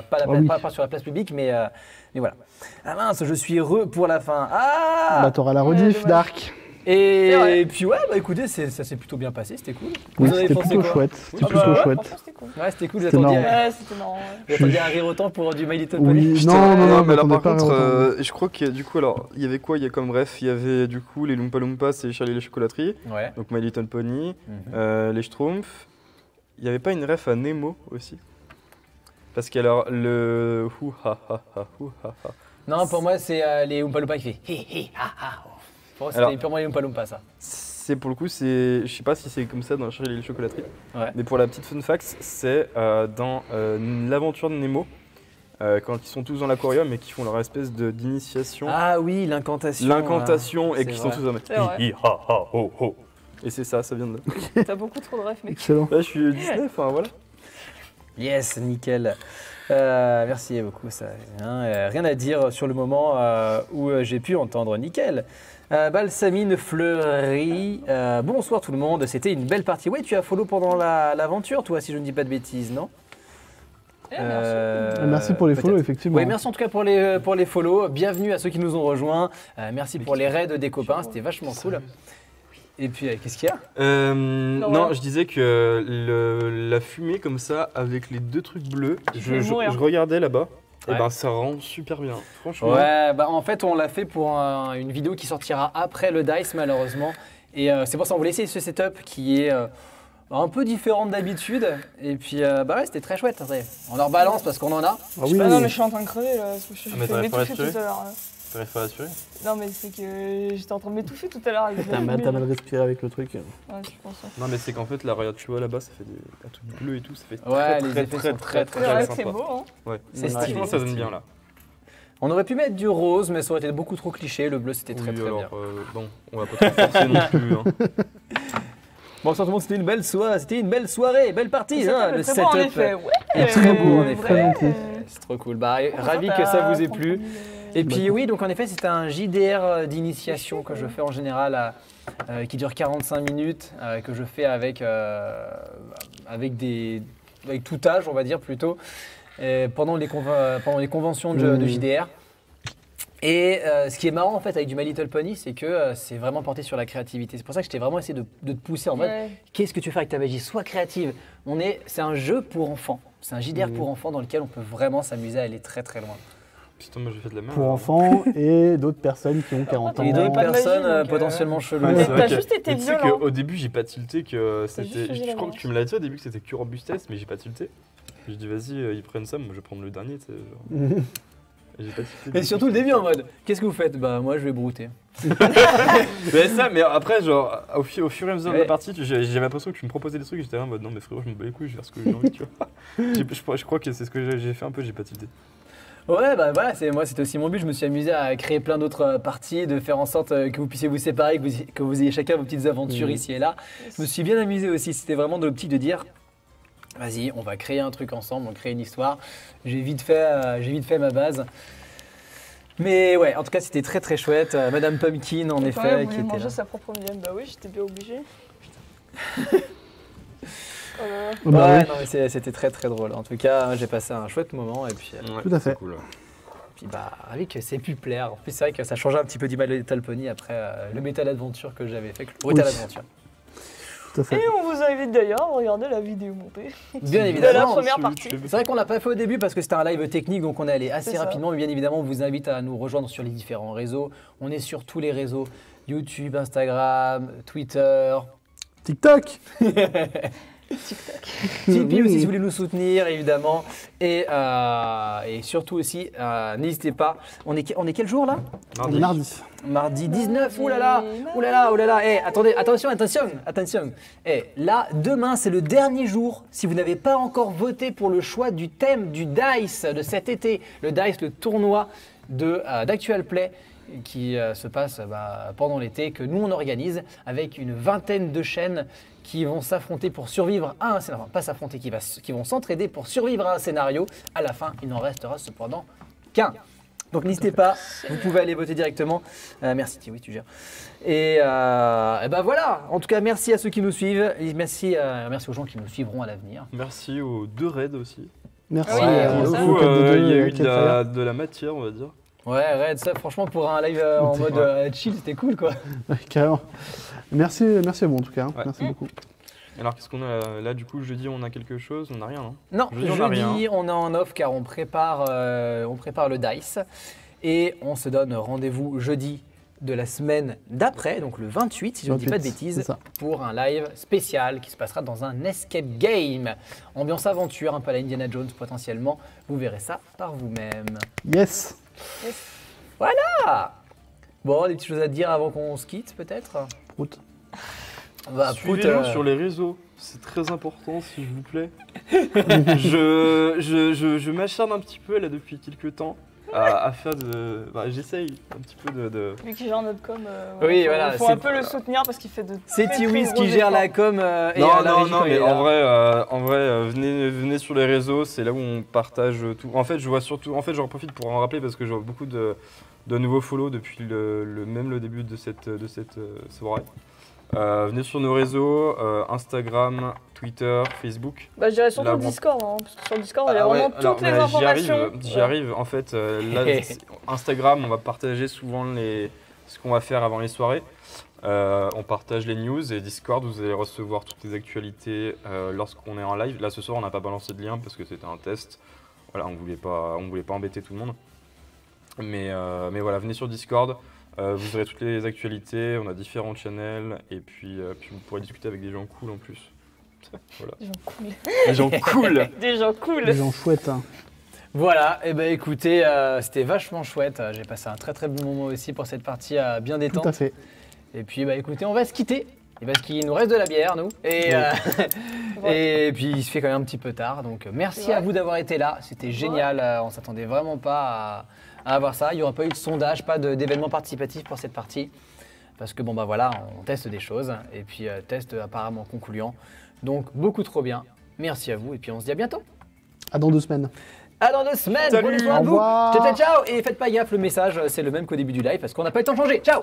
pas sur la place publique, mais voilà. Ah mince, je suis heureux pour la fin. Ah Bah, t'auras la rediff, dommage. Dark. Et, C'est vrai. puis ouais, bah écoutez, ça s'est plutôt bien passé, c'était cool. Oui, Vous en avez c'était pensé plutôt quoi? chouette. C'était Ah plutôt bah ouais, chouette. Franchement, c'était cool. Ouais, c'était cool, C'était j'attendais marrant. Ouais, c'était marrant. j'attendais un rire autant pour du My Little Pony. Oui, Putain, non, mais alors on par est pas contre, vraiment- je crois qu'il y a du coup, alors, il y avait quoi? Il y a comme bref, il y avait du coup les Loompa Loompas et Charlie et la chocolaterie, Ouais. donc My Little Pony, Mhm. les Schtroumpfs. Il n'y avait pas une ref à Nemo aussi? Parce qu'alors, le hou ha ha ha hou ha ha. Non, pour moi, c'est les Oompa Loompa qui fait hé hé ha ha. Pour moi, Alors- c'était purement les Oompa Loompa, ça. C'est pour le coup, je sais pas si c'est comme ça dans Charlie et la chocolaterie, Ouais. mais pour la petite fun fact, c'est dans l'aventure de Nemo, quand ils sont tous dans l'aquarium et qui font leur espèce d'initiation. Ah oui, l'incantation. L'incantation et c'est qui sont vrai. tous en mode C'est vrai. hi hi ha ha ho ho. Et c'est ça vient de là. T'as beaucoup trop de refs, mec. Excellent. Là, je suis Disney, enfin voilà. Yes, nickel. Merci beaucoup. Ça, hein, rien à dire sur le moment où j'ai pu entendre nickel. Balsamine Fleury, bonsoir tout le monde, c'était une belle partie. Ouais, tu as follow pendant l'aventure, toi, si je ne dis pas de bêtises, non? Eh, merci. Merci pour les peut-être. follow, effectivement. Oui, merci en tout cas pour les follow. Bienvenue à ceux qui nous ont rejoints. Merci pour les raids des copains, c'était vachement cool. Et puis, qu'est-ce qu'il y a? Non, je disais que la fumée comme ça, avec les deux trucs bleus, je regardais là-bas, et ben ça rend super bien, franchement. Ouais, bah en fait, on l'a fait pour une vidéo qui sortira après le DICE, malheureusement. Et c'est pour ça qu'on voulait essayer ce setup qui est un peu différent d'habitude. Et puis, bah ouais, c'était très chouette. On en rebalance parce qu'on en a. Ah oui, non, mais je suis en train de crever là. Je mais fais t'arrives pas à m'étouffer tout respirer à l'heure. T'arrives pas à assurer? Non, mais c'est que j'étais en train de m'étouffer tout à l'heure. avec T'as la mal fumée. respiré avec le truc. Ouais, je pense. Ouais. Non, mais c'est qu'en fait, là, regarde, tu vois là-bas, ça fait un truc bleu et tout, ça fait Ouais, les très, effets très, sont très, très, C'est très vrai que c'est sympa. beau, hein. Ouais, C'est franchement, stylé, ça donne c'est bien stylé. là. On aurait pu mettre du rose, mais ça aurait été beaucoup trop cliché. Le bleu, c'était très Oui, très alors, bien. bon, on va pas trop forcer non plus. Hein. Bon, tout le monde, c'était une belle soirée, belle partie. C'était Hein, le très beau, en setup. effet. Ouais, Très beau, en très effet. gentil. C'est trop cool. Bah, ravi que ça vous ait plu. Et puis oui, donc en effet, c'est un JDR d'initiation que je fais en général, qui dure 45 minutes, que je fais avec tout âge, on va dire plutôt, pendant les conventions de JDR. Et ce qui est marrant en fait avec du My Little Pony, c'est que c'est vraiment porté sur la créativité. C'est pour ça que j'étais vraiment essayé de te pousser en mode qu'est-ce que tu fais avec ta magie? Sois créative. C'est un jeu pour enfants. C'est un JDR pour enfants dans lequel on peut vraiment s'amuser à aller très très loin. Putain, moi j'ai fait de la merde. Pour enfants et d'autres personnes qui ont 40 ans. Et d'autres pas de magie, personnes donc, potentiellement cheloues. Ouais, c'est vrai T'as que- juste été mais tu sais violent. qu'au début j'ai pas tilté que T'as juste c'était. changé Je la crois que balance. tu me l'as dit au début que c'était que robustesse, mais j'ai pas tilté. J'ai dit vas-y, ils prennent ça, moi je vais prendre le dernier, tu sais. Genre. Et j'ai pas tilté. Et surtout le début en mode qu'est-ce que vous faites? Bah moi je vais brouter. Mais ça, mais après, genre, au fur et à mesure de la Ouais. partie, j'avais l'impression que tu me proposais des trucs, j'étais là en mode non, mais frérot, je me bats les couilles, je vais faire ce que j'ai envie, tu vois. Je crois que c'est ce que j'ai fait un peu, j'ai pas tilté. Ouais, bah voilà, c'était aussi mon but. Je me suis amusé à créer plein d'autres parties, de faire en sorte que vous puissiez vous séparer, que vous ayez chacun vos petites aventures ici et là. Je me suis bien amusé aussi. C'était vraiment de l'optique de dire, vas-y, on va créer un truc ensemble, on crée une histoire. J'ai vite fait ma base. Mais ouais, en tout cas, c'était très très chouette. Madame Pumpkin, en Quand effet, même, qui voulait était manger là. sa propre miel. Bah oui, j'étais bien obligée. Oh là là. Bah Ouais, oui. non, mais c'était très très drôle. En tout cas, j'ai passé un chouette moment et puis, Ouais, Tout à fait. c'est cool. bah ravi que c'est pu plaire. En plus, c'est vrai que ça changeait un petit peu du My Little Pony après le Metal Adventure que j'avais fait, le Brutal Oui. Adventure. Tout à fait. Et on vous invite d'ailleurs à regarder la vidéo montée. Bien De la évidemment. première sur partie. YouTube. C'est vrai qu'on l'a pas fait au début parce que c'était un live technique, donc on est allé assez C'est ça. rapidement. Mais bien évidemment, on vous invite à nous rejoindre sur les différents réseaux. On est sur tous les réseaux YouTube, Instagram, Twitter, TikTok. Tipeee aussi si vous voulez nous soutenir, évidemment. Et surtout aussi, n'hésitez pas. On est quel jour là? Mardi. Mardi 19. Ouh là là, ouh là là, ouh là là. Eh, attendez, attention. Eh, là, demain, c'est le dernier jour. Si vous n'avez pas encore voté pour le choix du thème du DICE de cet été, le DICE, le tournoi d'Actual Play qui se passe pendant l'été, que nous on organise avec une vingtaine de chaînes qui vont s'affronter pour survivre à un scénario. Enfin, pas s'affronter, qui vont s'entraider pour survivre à un scénario. À la fin, il n'en restera cependant qu'un. Donc n'hésitez pas, vous pouvez aller voter directement. Merci Thierry, tu gères. Et ben voilà, en tout cas merci à ceux qui nous suivent, et merci aux gens qui nous suivront à l'avenir. Merci aux deux raids aussi. Merci. Ouais, Pour ça. le coup, il y a eu Quel frère. de la matière, on va dire. Ouais, Red, ça franchement pour un live en mode chill, c'était cool quoi. Ouais, carrément. Merci à vous en tout cas. Hein. Ouais. Merci beaucoup. Alors, qu'est-ce qu'on a là, du coup, jeudi, on a quelque chose? On n'a rien, non? Non, Jeudi, on a rien. jeudi, on est en off car on prépare le DICE et on se donne rendez-vous jeudi de la semaine d'après, donc le 28, si je ne dis pas de 28, bêtises, c'est ça. pour un live spécial qui se passera dans un escape game. Ambiance aventure, un peu à la Indiana Jones potentiellement. Vous verrez ça par vous-même. Yes. Ah bon, des petites choses à dire avant qu'on se quitte peut-être? Prout. Bah, Suivez-nous sur les réseaux, c'est très important, s'il vous plaît. je m'acharne un petit peu là depuis quelques temps à faire de. J'essaye un petit peu de. Vu qu'il gère notre com, Oui, voilà, faut c'est- un peu le soutenir parce qu'il fait de c'est très, très Tiwiz gros qui gère la efforts. com et Non, la non, régie non, quand il mais est là. en vrai, venez sur les réseaux, c'est là où on partage tout. En fait, je vois surtout. En fait, j'en profite pour en rappeler parce que je vois beaucoup de nouveaux follow depuis même le début de cette soirée. Venez sur nos réseaux, Instagram, Twitter, Facebook. Bah, je dirais surtout Là, le bon. Discord, hein, parce que sur le Discord, il y a Ah ouais, vraiment alors, toutes les bah, informations. J'y arrive. En fait, là, Instagram, on va partager souvent ce qu'on va faire avant les soirées. On partage les news et Discord, vous allez recevoir toutes les actualités lorsqu'on est en live. Là ce soir on n'a pas balancé de lien parce que c'était un test. Voilà, on voulait pas embêter tout le monde. Mais voilà, venez sur Discord, vous aurez toutes les actualités, on a différents channels et puis vous pourrez discuter avec des gens cool en plus. Voilà. Des gens cool. Des gens cool. Des gens cool. Les gens chouettes. Hein. Voilà, et ben écoutez, c'était vachement chouette. J'ai passé un très très bon moment aussi pour cette partie bien détente. Tout à fait. Et puis bah écoutez, on va se quitter. Et parce qu'il nous reste de la bière, nous. Et, et puis il se fait quand même un petit peu tard. Donc merci à vous d'avoir été là. C'était génial. On s'attendait vraiment pas à avoir ça. Il n'y aura pas eu de sondage, pas d'événement participatif pour cette partie. Parce que bon bah voilà, on teste des choses. Et puis test apparemment concluant. Donc beaucoup trop bien. Merci à vous. Et puis on se dit à bientôt. À dans 2 semaines. À dans 2 semaines. Salut. Prenez soin de Au vous. revoir. Ciao ciao ciao. Et faites pas gaffe, le message c'est le même qu'au début du live parce qu'on n'a pas eu le temps de changer. Ciao.